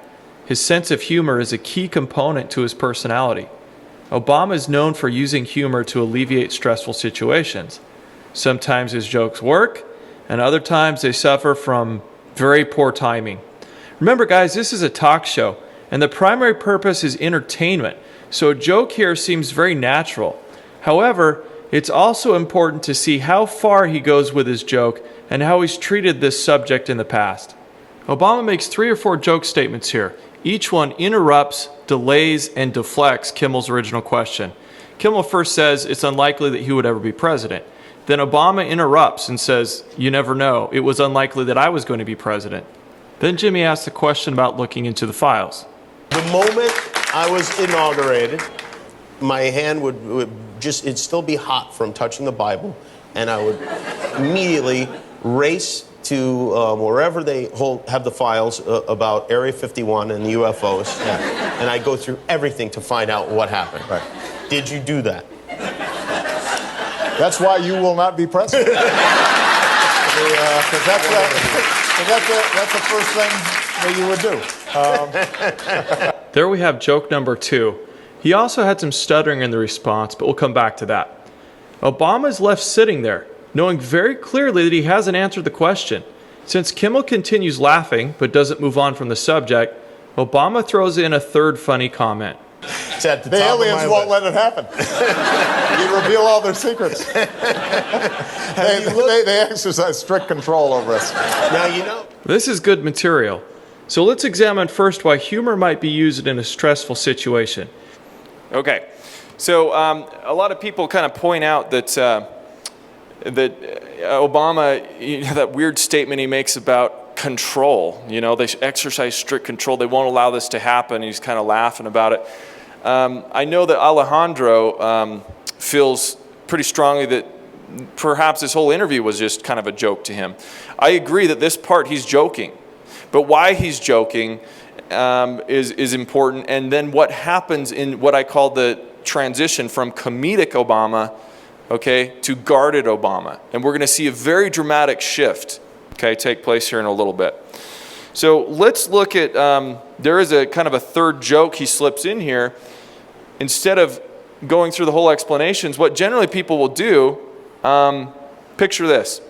His sense of humor is a key component to his personality. Obama is known for using humor to alleviate stressful situations. Sometimes his jokes work, and other times they suffer from very poor timing. Remember, guys, this is a talk show, and the primary purpose is entertainment, so a joke here seems very natural. However, it's also important to see how far he goes with his joke and how he's treated this subject in the past. Obama makes 3 or 4 joke statements here. Each one interrupts, delays, and deflects Kimmel's original question. Kimmel first says it's unlikely that he would ever be president. Then Obama interrupts and says, you never know, it was unlikely that I was going to be president. Then Jimmy asks a question about looking into the files. The moment I was inaugurated, my hand would it'd still be hot from touching the Bible, and I would immediately race to wherever they have the files about Area 51 and the UFOs, and I go through everything to find out what happened. Right. Did you do that? That's why you will not be president. Because that's the first thing that you would do. There we have joke number 2. He also had some stuttering in the response, but we'll come back to that. Obama is left sitting there, knowing very clearly that he hasn't answered the question. Since Kimmel continues laughing, but doesn't move on from the subject, Obama throws in a third funny comment. The aliens won't let it happen. You reveal all their secrets. They exercise strict control over us. Now, This is good material. So let's examine first why humor might be used in a stressful situation. Okay, so a lot of people kind of point out that Obama, that weird statement he makes about control. They exercise strict control. They won't allow this to happen. He's kind of laughing about it. I know that Alejandro feels pretty strongly that perhaps this whole interview was just kind of a joke to him. I agree that this part he's joking, but why he's joking is important. And then what happens in what I call the transition from comedic Obama, okay, to guarded Obama. And we're going to see a very dramatic shift, okay, take place here in a little bit. So let's look at, there is a kind of a third joke he slips in here. Instead of going through the whole explanations, what generally people will do, picture this.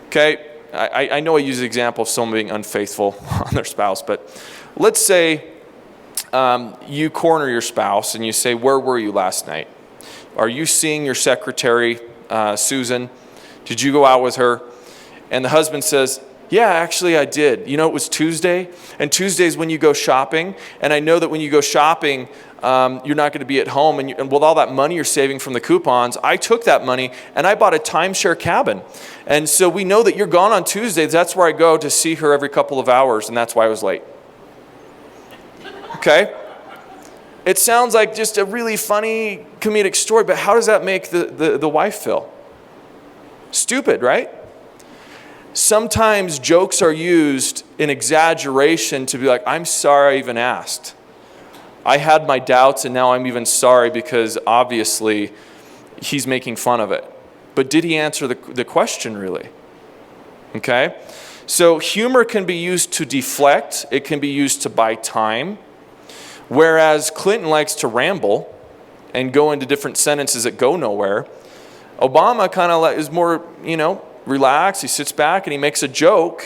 Okay, I know I use the example of someone being unfaithful on their spouse, but let's say you corner your spouse and you say, where were you last night? Are you seeing your secretary, Susan? Did you go out with her? And the husband says, yeah, actually I did. You know, it was Tuesday, and Tuesday's when you go shopping, and I know that when you go shopping, you're not going to be at home, and with all that money you're saving from the coupons, I took that money and I bought a timeshare cabin. And so we know that you're gone on Tuesdays. That's where I go to see her every couple of hours, and that's why I was late. Okay? It sounds like just a really funny comedic story, but how does that make the wife feel? Stupid, right? Sometimes jokes are used in exaggeration to be like, I'm sorry I even asked. I had my doubts and now I'm even sorry because obviously he's making fun of it. But did he answer the question really? Okay? So humor can be used to deflect. It can be used to buy time. Whereas Clinton likes to ramble and go into different sentences that go nowhere, Obama kind of is more, relaxed. He sits back and he makes a joke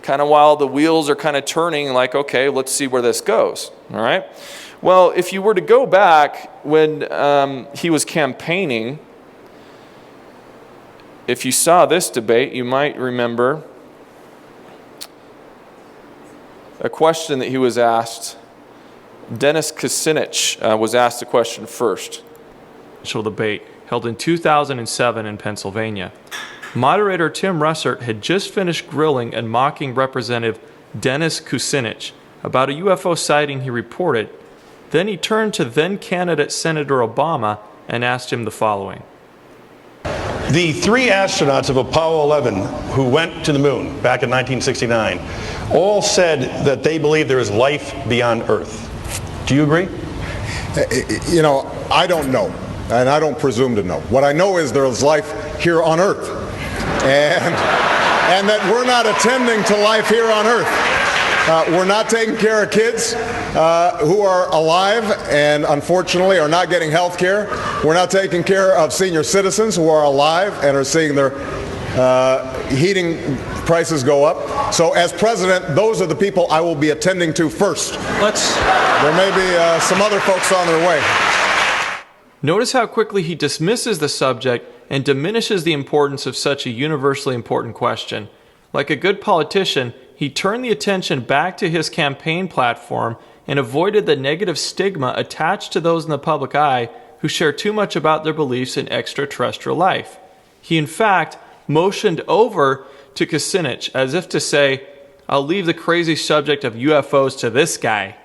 kind of while the wheels are kind of turning like, okay, let's see where this goes. All right? Well, if you were to go back when he was campaigning, if you saw this debate, you might remember a question that he was asked. Dennis Kucinich was asked the question first. Debate held in 2007 in Pennsylvania. Moderator Tim Russert had just finished grilling and mocking Representative Dennis Kucinich about a UFO sighting he reported. Then he turned to then-candidate Senator Obama and asked him the following. The 3 astronauts of Apollo 11 who went to the moon back in 1969 all said that they believe there is life beyond Earth. Do you agree? I don't know, and I don't presume to know. What I know is there is life here on Earth, and that we're not attending to life here on Earth. We're not taking care of kids who are alive and unfortunately are not getting health care. We're not taking care of senior citizens who are alive and are seeing their heating prices go up. So as president, those are the people I will be attending to first. There may be some other folks on their way. Notice how quickly he dismisses the subject and diminishes the importance of such a universally important question. Like a good politician, he turned the attention back to his campaign platform and avoided the negative stigma attached to those in the public eye who share too much about their beliefs in extraterrestrial life. He, in fact, motioned over to Kucinich as if to say, I'll leave the crazy subject of UFOs to this guy.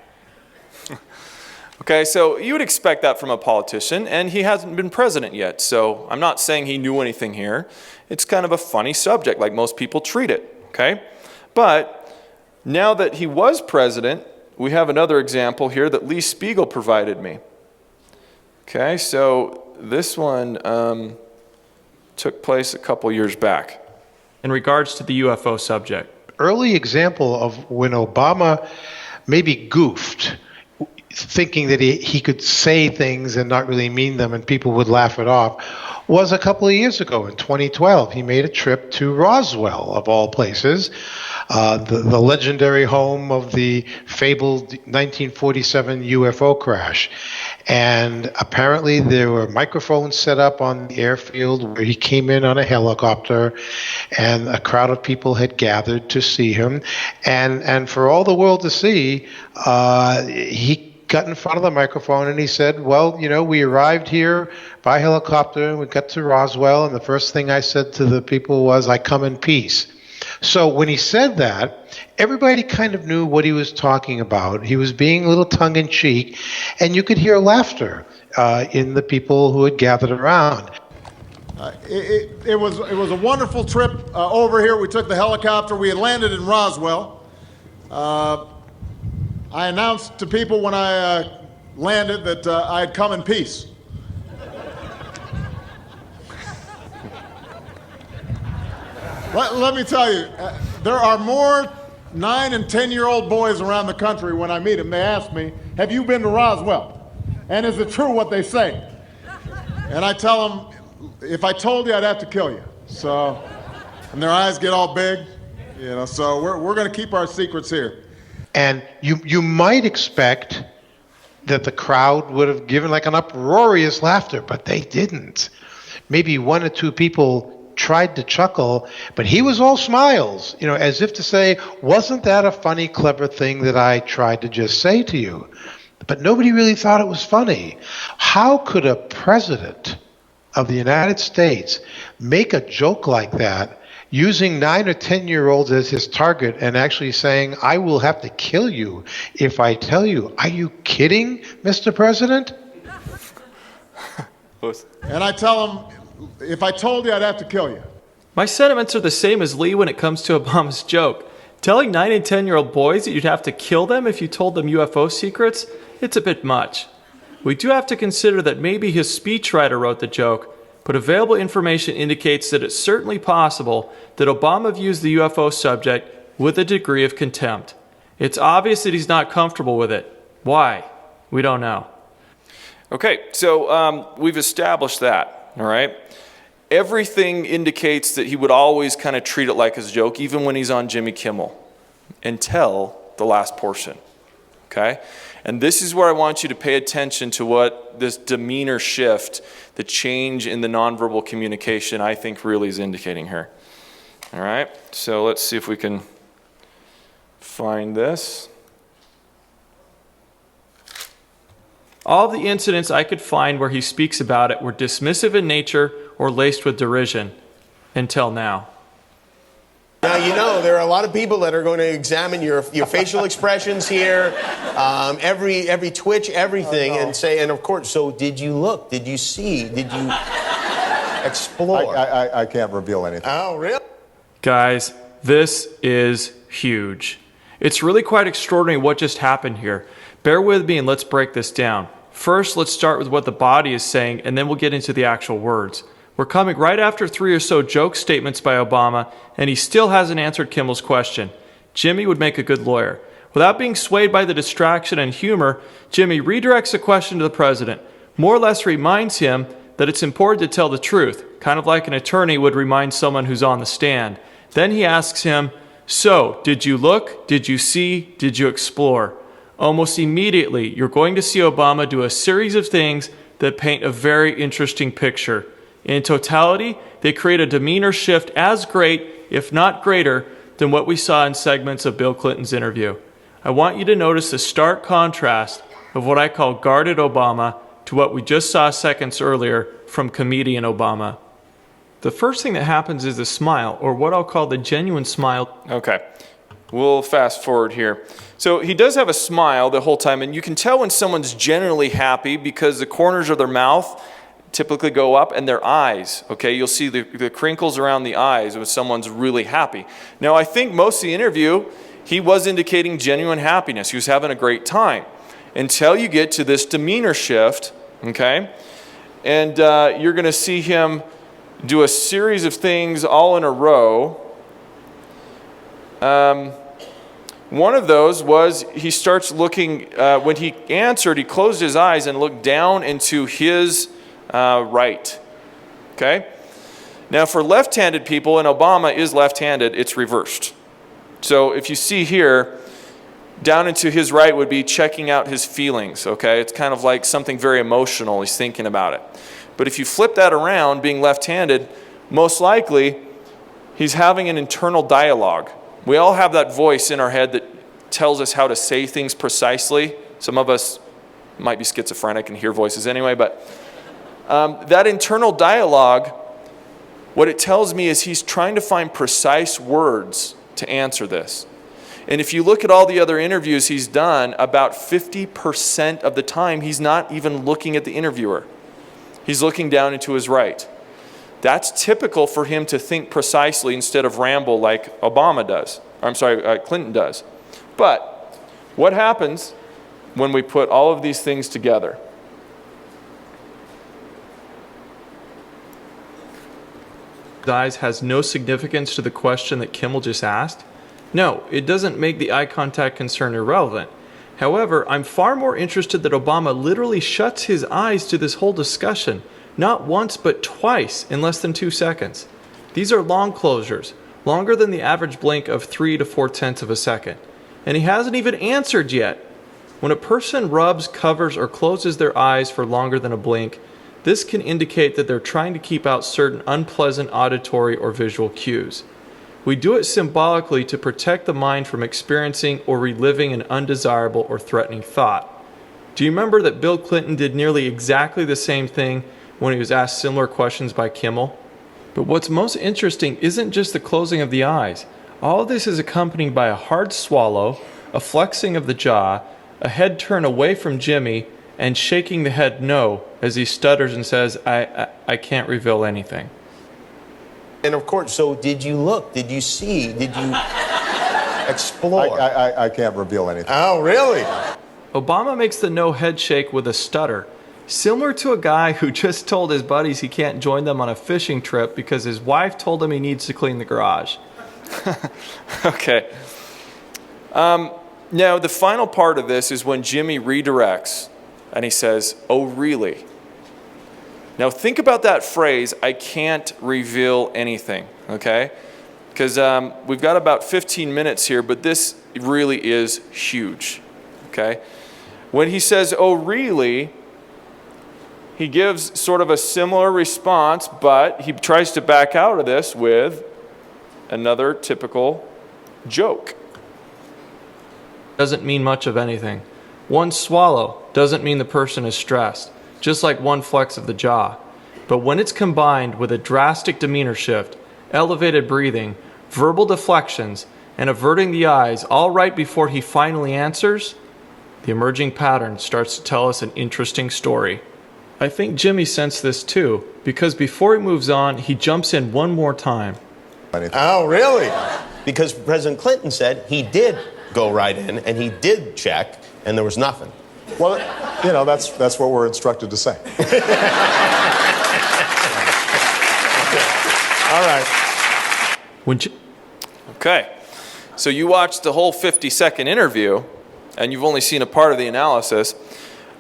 Okay, so you would expect that from a politician, and he hasn't been president yet, so I'm not saying he knew anything here. It's kind of a funny subject, like most people treat it, okay? But now that he was president, we have another example here that Lee Spiegel provided me. Okay, so this one took place a couple years back. In regards to the UFO subject. Early example of when Obama maybe goofed, thinking that he could say things and not really mean them and people would laugh it off, was a couple of years ago in 2012. He made a trip to Roswell, of all places, the legendary home of the fabled 1947 UFO crash. And apparently there were microphones set up on the airfield where he came in on a helicopter, and a crowd of people had gathered to see him. And for all the world to see, he got in front of the microphone and he said, well, we arrived here by helicopter, we got to Roswell, and the first thing I said to the people was, I come in peace. So when he said that, everybody kind of knew what he was talking about. He was being a little tongue-in-cheek, and you could hear laughter in the people who had gathered around. It was a wonderful trip over here. We took the helicopter. We had landed in Roswell. I announced to people when I landed that I had come in peace. Let me tell you, there are more 9- and 10-year-old boys around the country. When I meet them, they ask me, have you been to Roswell? And is it true what they say? And I tell them, if I told you, I'd have to kill you. So, and their eyes get all big, so we're going to keep our secrets here. And you might expect that the crowd would have given like an uproarious laughter, but they didn't. Maybe one or two people tried to chuckle, but he was all smiles, as if to say, wasn't that a funny, clever thing that I tried to just say to you? But nobody really thought it was funny. How could a president of the United States make a joke like that using 9 or 10-year-olds as his target and actually saying, I will have to kill you if I tell you? Are you kidding, Mr. President? And I tell him, if I told you, I'd have to kill you. My sentiments are the same as Lee when it comes to Obama's joke. Telling 9 and 10-year-old boys that you'd have to kill them if you told them UFO secrets, it's a bit much. We do have to consider that maybe his speechwriter wrote the joke, but available information indicates that it's certainly possible that Obama views the UFO subject with a degree of contempt. It's obvious that he's not comfortable with it. Why? We don't know. Okay, so we've established that, all right? Everything indicates that he would always kind of treat it like a joke, even when he's on Jimmy Kimmel, until the last portion, okay? And this is where I want you to pay attention to what this demeanor shift, the change in the nonverbal communication, I think really is indicating here. All right, so let's see if we can find this. All of the incidents I could find where he speaks about it were dismissive in nature or laced with derision, until now. Now, there are a lot of people that are going to examine your facial expressions here, every twitch, everything, and say, and of course, so did you look? Did you see? Did you explore? I can't reveal anything. Oh, really? Guys, this is huge. It's really quite extraordinary what just happened here. Bear with me and let's break this down. First, let's start with what the body is saying, and then we'll get into the actual words. We're coming right after 3 or so joke statements by Obama, and he still hasn't answered Kimmel's question. Jimmy would make a good lawyer. Without being swayed by the distraction and humor, Jimmy redirects the question to the president, more or less reminds him that it's important to tell the truth, kind of like an attorney would remind someone who's on the stand. Then he asks him, so, did you look? Did you see? Did you explore? Almost immediately, you're going to see Obama do a series of things that paint a very interesting picture. In totality, they create a demeanor shift as great, if not greater, than what we saw in segments of Bill Clinton's interview. I want you to notice the stark contrast of what I call guarded Obama to what we just saw seconds earlier from comedian Obama. The first thing that happens is a smile, or what I'll call the genuine smile. Okay, we'll fast forward here. So he does have a smile the whole time, and you can tell when someone's genuinely happy because the corners of their mouth typically go up, and their eyes, okay? You'll see the crinkles around the eyes when someone's really happy. Now, I think most of the interview, he was indicating genuine happiness. He was having a great time until you get to this demeanor shift, okay? And you're going to see him do a series of things all in a row. One of those was he starts looking, when he answered, he closed his eyes and looked down into his right. Okay? Now for left-handed people, and Obama is left-handed, it's reversed. So if you see here, down into his right would be checking out his feelings, okay? It's kind of like something very emotional, he's thinking about it. But if you flip that around, being left-handed, most likely he's having an internal dialogue. We all have that voice in our head that tells us how to say things precisely. Some of us might be schizophrenic and hear voices anyway, but that internal dialogue, what it tells me is he's trying to find precise words to answer this. And if you look at all the other interviews he's done, about 50% of the time he's not even looking at the interviewer. He's looking down into his right. That's typical for him to think precisely instead of ramble like Obama does. Clinton does. But what happens when we put all of these things together? Eyes has no significance to the question that Kimmel just asked? No, it doesn't make the eye contact concern irrelevant. However, I'm far more interested that Obama literally shuts his eyes to this whole discussion, not once but twice in less than 2 seconds. These are long closures, longer than the average blink of 3 to 4/10 of a second. And he hasn't even answered yet. When a person rubs, covers, or closes their eyes for longer than a blink, this can indicate that they're trying to keep out certain unpleasant auditory or visual cues. We do it symbolically to protect the mind from experiencing or reliving an undesirable or threatening thought. Do you remember that Bill Clinton did nearly exactly the same thing when he was asked similar questions by Kimmel? But what's most interesting isn't just the closing of the eyes. All of this is accompanied by a hard swallow, a flexing of the jaw, a head turn away from Jimmy, and shaking the head no as he stutters and says, I can't reveal anything. And of course, so did you look? Did you see? Did you explore? I can't reveal anything. Oh, really? Obama makes the no head shake with a stutter, similar to a guy who just told his buddies he can't join them on a fishing trip because his wife told him he needs to clean the garage. Okay. Now, the final part of this is when Jimmy redirects and he says, oh, really? Now, think about that phrase, I can't reveal anything, okay? Because we've got about 15 minutes here, but this really is huge, okay? When he says, oh, really, he gives sort of a similar response, but he tries to back out of this with another typical joke. Doesn't mean much of anything. One swallow doesn't mean the person is stressed, just like one flex of the jaw. But when it's combined with a drastic demeanor shift, elevated breathing, verbal deflections, and averting the eyes all right before he finally answers, the emerging pattern starts to tell us an interesting story. I think Jimmy sensed this too, because before he moves on, he jumps in one more time. Oh, really? Because President Clinton said he did go right in, and he did check, and there was nothing. Well, you know, that's what we're instructed to say. All right. Okay. So you watched the whole 50-second interview, and you've only seen a part of the analysis.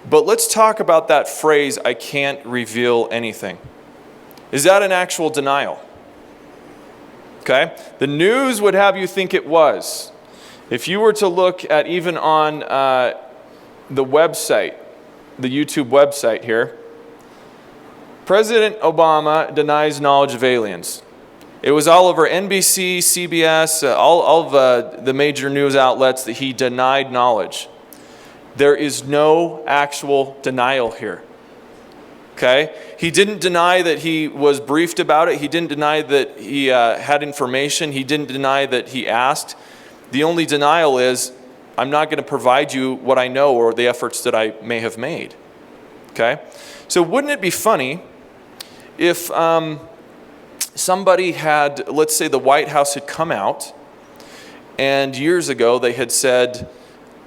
But let's talk about that phrase, I can't reveal anything. Is that an actual denial? Okay. The news would have you think it was. If you were to look at even on the website, the YouTube website here, President Obama denies knowledge of aliens. It was all over NBC, CBS, all of the major news outlets that he denied knowledge. There is no actual denial here. Okay? He didn't deny that he was briefed about it. He didn't deny that he had information. He didn't deny that he asked. The only denial is, I'm not going to provide you what I know or the efforts that I may have made. Okay? So wouldn't it be funny if somebody had, let's say the White House had come out and years ago they had said,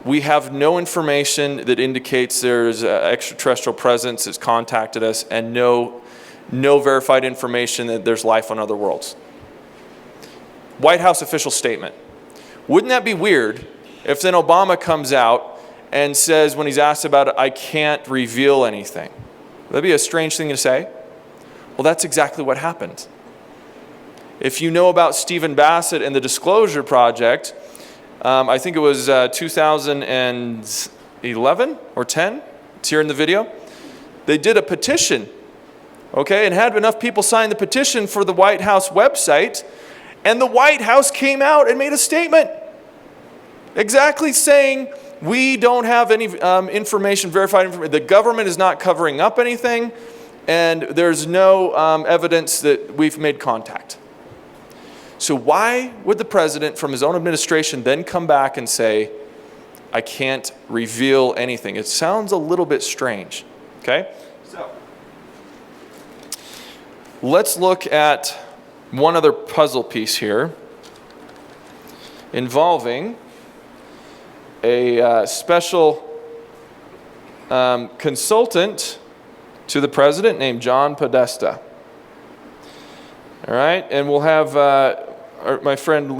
we have no information that indicates there's extraterrestrial presence that's contacted us and no verified information that there's life on other worlds. White House official statement. Wouldn't that be weird if then Obama comes out and says when he's asked about it, I can't reveal anything? That'd be a strange thing to say. Well, that's exactly what happened. If you know about Stephen Bassett and the Disclosure Project, I think it was 2011 or 10, it's here in the video, they did a petition, okay, and had enough people sign the petition for the White House website, and the White House came out and made a statement exactly saying, we don't have any information, verified information, the government is not covering up anything, and there's no evidence that we've made contact. So why would the president from his own administration then come back and say, I can't reveal anything? It sounds a little bit strange, okay? So let's look at one other puzzle piece here involving a special consultant to the president named John Podesta. All right, and we'll have my friend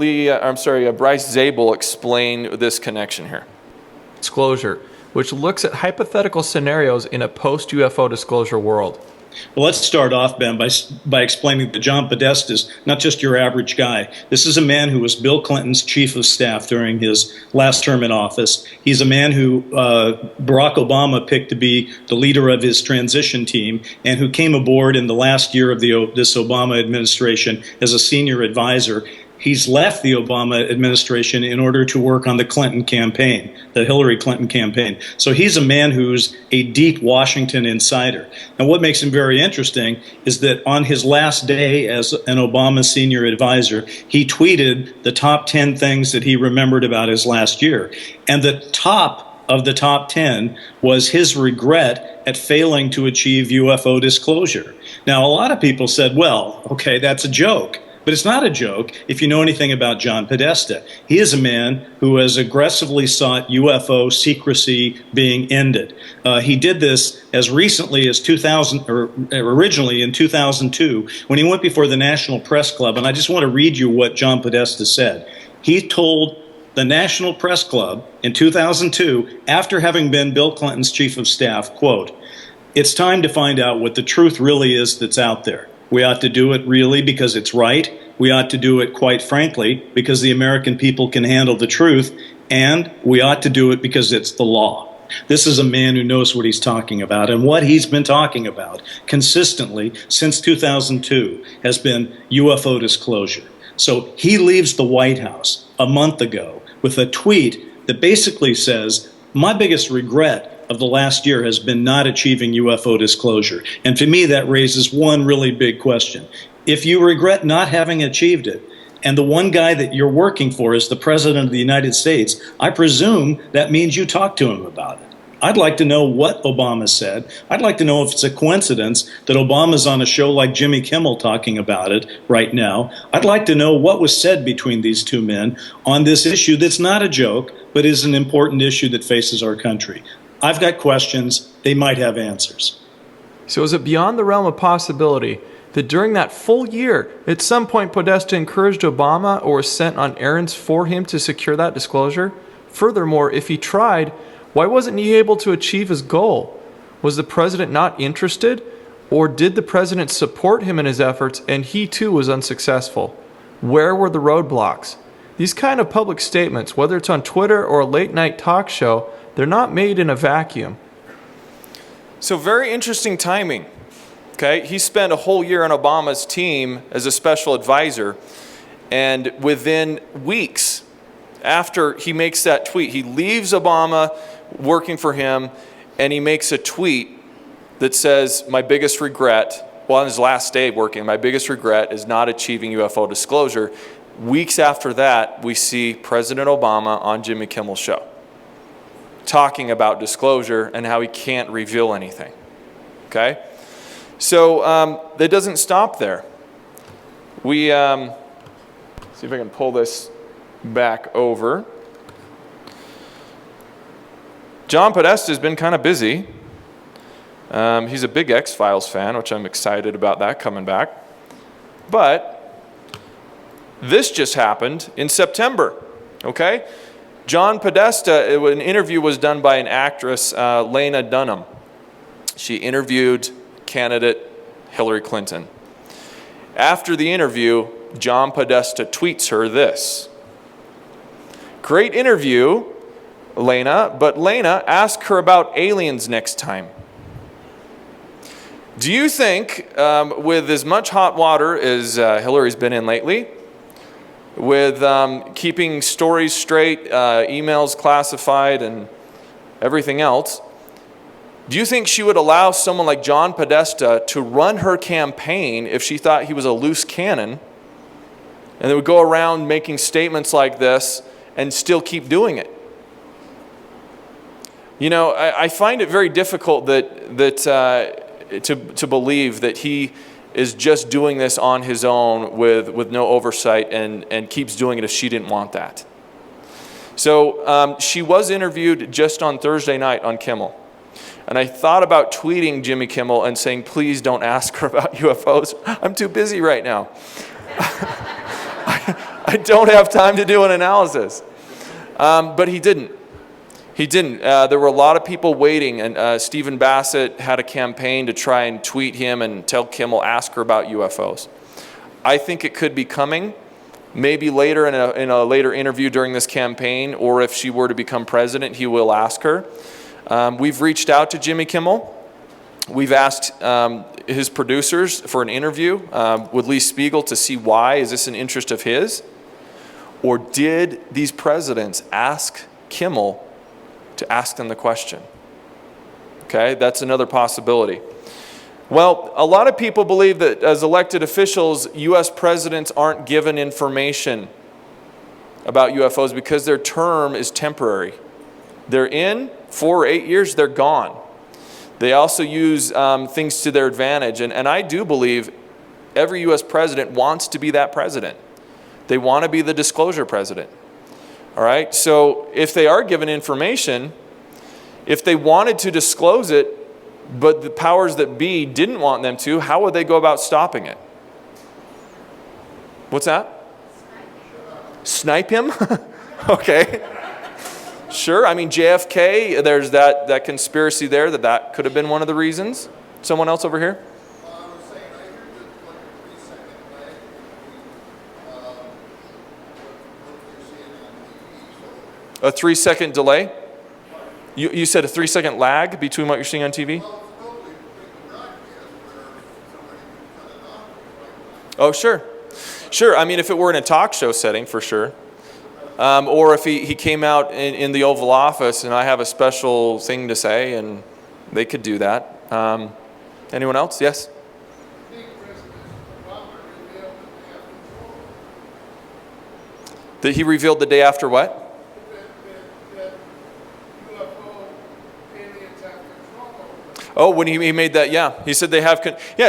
Bryce Zabel explain this connection here. Disclosure, which looks at hypothetical scenarios in a post-UFO disclosure world. Well, let's start off, Ben, by explaining that John Podesta is not just your average guy. This is a man who was Bill Clinton's chief of staff during his last term in office. He's a man who Barack Obama picked to be the leader of his transition team and who came aboard in the last year of this Obama administration as a senior advisor. He's left the Obama administration in order to work on the Clinton campaign, the Hillary Clinton campaign. So he's a man who's a deep Washington insider. And what makes him very interesting is that on his last day as an Obama senior advisor, he tweeted the top 10 things that he remembered about his last year. And the top of the top 10 was his regret at failing to achieve UFO disclosure. Now, a lot of people said, well, okay, that's a joke. But it's not a joke if you know anything about John Podesta. He is a man who has aggressively sought UFO secrecy being ended. He did this as recently as originally in 2002, when he went before the National Press Club. And I just want to read you what John Podesta said. He told the National Press Club in 2002, after having been Bill Clinton's chief of staff, quote, "It's time to find out what the truth really is that's out there. We ought to do it really because it's right. We ought to do it, quite frankly, because the American people can handle the truth. And we ought to do it because it's the law." This is a man who knows what he's talking about. And what he's been talking about consistently since 2002 has been UFO disclosure. So he leaves the White House a month ago with a tweet that basically says, my biggest regret of the last year has been not achieving UFO disclosure. And to me, that raises one really big question. If you regret not having achieved it, and the one guy that you're working for is the President of the United States, I presume that means you talked to him about it. I'd like to know what Obama said. I'd like to know if it's a coincidence that Obama's on a show like Jimmy Kimmel talking about it right now. I'd like to know what was said between these two men on this issue that's not a joke, but is an important issue that faces our country. I've got questions. They might have answers. So is it beyond the realm of possibility that during that full year, at some point Podesta encouraged Obama or was sent on errands for him to secure that disclosure? Furthermore, if he tried, why wasn't he able to achieve his goal? Was the president not interested? Or did the president support him in his efforts and he too was unsuccessful? Where were the roadblocks? These kind of public statements, whether it's on Twitter or a late night talk show, they're not made in a vacuum. So very interesting timing. Okay, he spent a whole year on Obama's team as a special advisor, and within weeks after he makes that tweet, he leaves Obama working for him, and he makes a tweet that says, my biggest regret, well, on his last day working, my biggest regret is not achieving UFO disclosure. Weeks after that, we see President Obama on Jimmy Kimmel's show, talking about disclosure and how he can't reveal anything. Okay? So that doesn't stop there. We, see if I can pull this back over. John Podesta has been kind of busy. He's a big X-Files fan, which I'm excited about that coming back. But this just happened in September, okay? John Podesta, an interview was done by an actress, Lena Dunham. She interviewed candidate Hillary Clinton. After the interview, John Podesta tweets her this: "Great interview, Lena, but Lena, ask her about aliens next time." Do you think, with as much hot water as Hillary's been in lately, with keeping stories straight, emails classified, and everything else, do you think she would allow someone like John Podesta to run her campaign if she thought he was a loose cannon, and they would go around making statements like this and still keep doing it? You know, I find it very difficult to believe that he is just doing this on his own with no oversight and keeps doing it if she didn't want that. So she was interviewed just on Thursday night on Kimmel. And I thought about tweeting Jimmy Kimmel and saying, please don't ask her about UFOs. I'm too busy right now. I don't have time to do an analysis. But he didn't. He didn't. There were a lot of people waiting, and Stephen Bassett had a campaign to try and tweet him and tell Kimmel, ask her about UFOs. I think it could be coming, maybe later in a later interview during this campaign, or if she were to become president, he will ask her. We've reached out to Jimmy Kimmel. We've asked his producers for an interview with Lee Spiegel to see why. Is this an interest of his? Or did these presidents ask Kimmel to ask them the question? Okay, that's another possibility. Well, a lot of people believe that as elected officials, U.S. presidents aren't given information about UFOs because their term is temporary. They're in 4 or 8 years, they're gone. They also use things to their advantage. And I do believe every U.S. president wants to be that president. They want to be the disclosure president. All right? So if they are given information, if they wanted to disclose it, but the powers that be didn't want them to, how would they go about stopping it? What's that? Snipe him? Okay. Sure. I mean, JFK, there's that conspiracy there that could have been one of the reasons. Someone else over here? A 3-second delay? You said a 3-second lag between what you're seeing on TV? Oh, sure. Sure, I mean, if it were in a talk show setting, for sure. Or if he came out in the Oval Office and I have a special thing to say, and they could do that. Anyone else? Yes? That he revealed the day after what? Oh, when he made that, yeah. He said they have,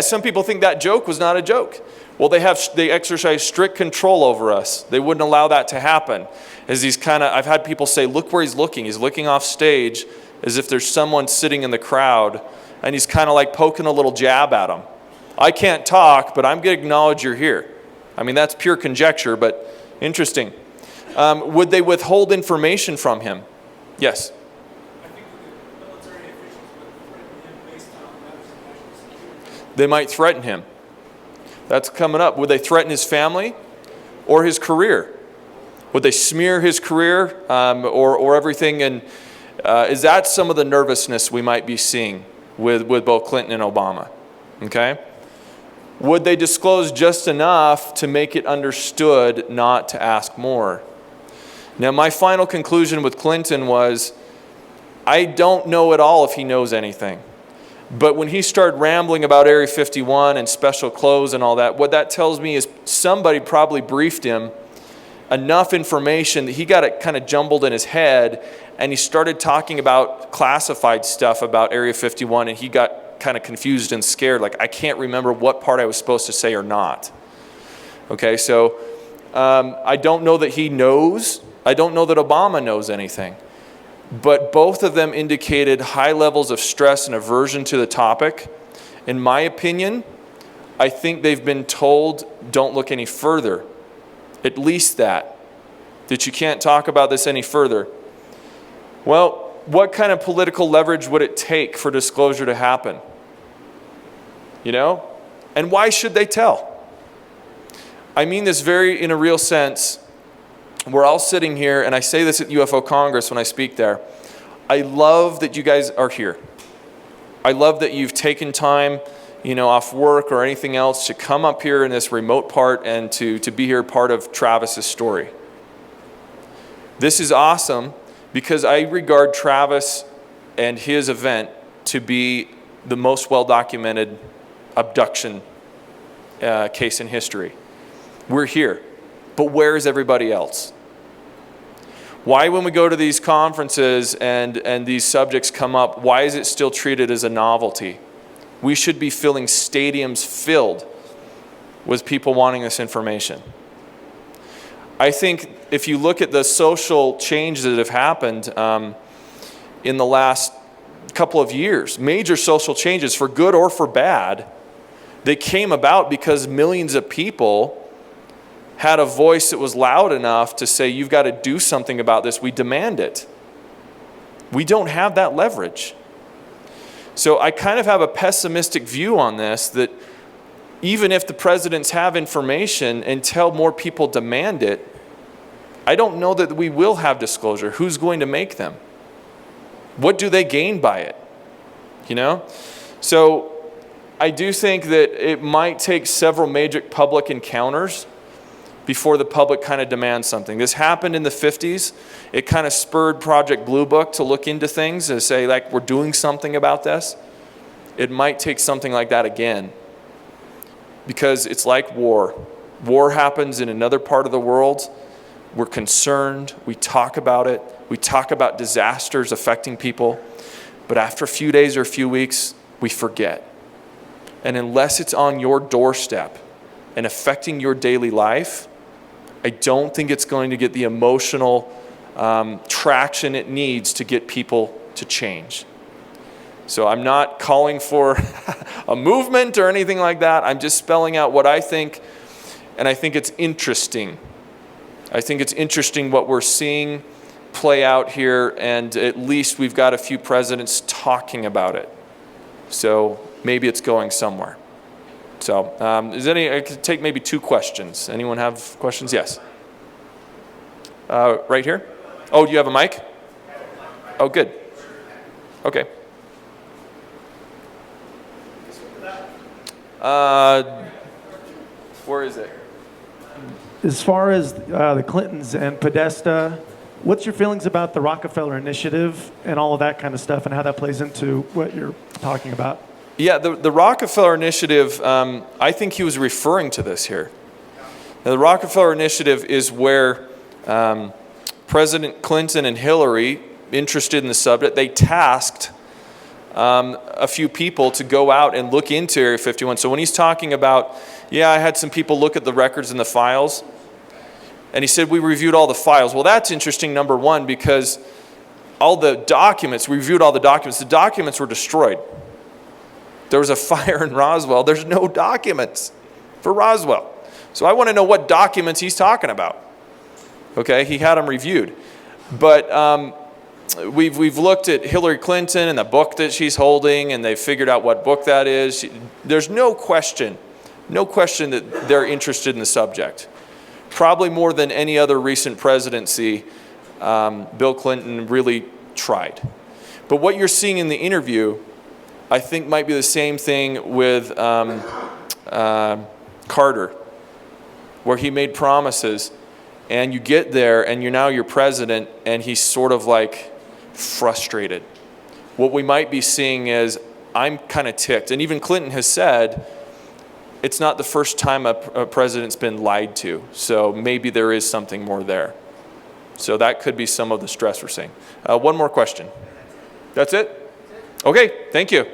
some people think that joke was not a joke. Well, they exercise strict control over us. They wouldn't allow that to happen. As he's I've had people say, look where he's looking. He's looking off stage as if there's someone sitting in the crowd, and he's kind of like poking a little jab at them. I can't talk, but I'm going to acknowledge you're here. I mean, that's pure conjecture, but interesting. Would they withhold information from him? Yes. They might threaten him. That's coming up. Would they threaten his family or his career? Would they smear his career or everything? And is that some of the nervousness we might be seeing with both Clinton and Obama? Okay? Would they disclose just enough to make it understood not to ask more? Now, my final conclusion with Clinton was, I don't know at all if he knows anything. But when he started rambling about Area 51 and special clothes and all that, what that tells me is somebody probably briefed him enough information that he got it kind of jumbled in his head, and he started talking about classified stuff about Area 51, and he got kind of confused and scared, like, I can't remember what part I was supposed to say or not. Okay, so I don't know that he knows. I don't know that Obama knows anything. But both of them indicated high levels of stress and aversion to the topic. In my opinion, I think they've been told, don't look any further. At least that you can't talk about this any further. Well, what kind of political leverage would it take for disclosure to happen? You know? And why should they tell? I mean this in a real sense. We're all sitting here, and I say this at UFO Congress when I speak there. I love that you guys are here. I love that you've taken time, off work or anything else to come up here in this remote part and to be here part of Travis's story. This is awesome because I regard Travis and his event to be the most well-documented abduction case in history. We're here. But where is everybody else? Why, when we go to these conferences and these subjects come up, why is it still treated as a novelty? We should be filling stadiums filled with people wanting this information. I think if you look at the social changes that have happened in the last couple of years, major social changes for good or for bad, they came about because millions of people had a voice that was loud enough to say, you've got to do something about this. We demand it. We don't have that leverage. So I kind of have a pessimistic view on this, that even if the presidents have information until more people demand it, I don't know that we will have disclosure. Who's going to make them? What do they gain by it? You know? So I do think that it might take several major public encounters before the public kind of demands something. This happened in the 50s. It kind of spurred Project Blue Book to look into things and say, like, we're doing something about this. It might take something like that again, because it's like war. War happens in another part of the world. We're concerned. We talk about it. We talk about disasters affecting people. But after a few days or a few weeks, we forget. And unless it's on your doorstep and affecting your daily life, I don't think it's going to get the emotional traction it needs to get people to change. So I'm not calling for a movement or anything like that. I'm just spelling out what I think, and I think it's interesting. I think it's interesting what we're seeing play out here, and at least we've got a few presidents talking about it. So maybe it's going somewhere. So I could take maybe 2 questions. Anyone have questions? Yes. Right here? Oh, do you have a mic? Oh, good. Okay. Where is it? As far as the Clintons and Podesta, what's your feelings about the Rockefeller Initiative and all of that kind of stuff, and how that plays into what you're talking about? Yeah, the Rockefeller Initiative, I think he was referring to this here. Now, the Rockefeller Initiative is where President Clinton and Hillary, interested in the subject, they tasked a few people to go out and look into Area 51. So when he's talking about, yeah, I had some people look at the records and the files, and he said, we reviewed all the files. Well, that's interesting, number one, because all the documents, we reviewed all the documents were destroyed. There was a fire in Roswell. There's no documents for Roswell. So I want to know what documents he's talking about. Okay, he had them reviewed. But we've looked at Hillary Clinton and the book that she's holding, and they've figured out what book that is. There's no question that they're interested in the subject. Probably more than any other recent presidency, Bill Clinton really tried. But what you're seeing in the interview, I think might be the same thing with Carter, where he made promises, and you get there and you're president, and he's sort of like frustrated. What we might be seeing is, I'm kind of ticked. And even Clinton has said, it's not the first time a president's been lied to. So maybe there is something more there. So that could be some of the stress we're seeing. One more question. That's it? Okay, thank you.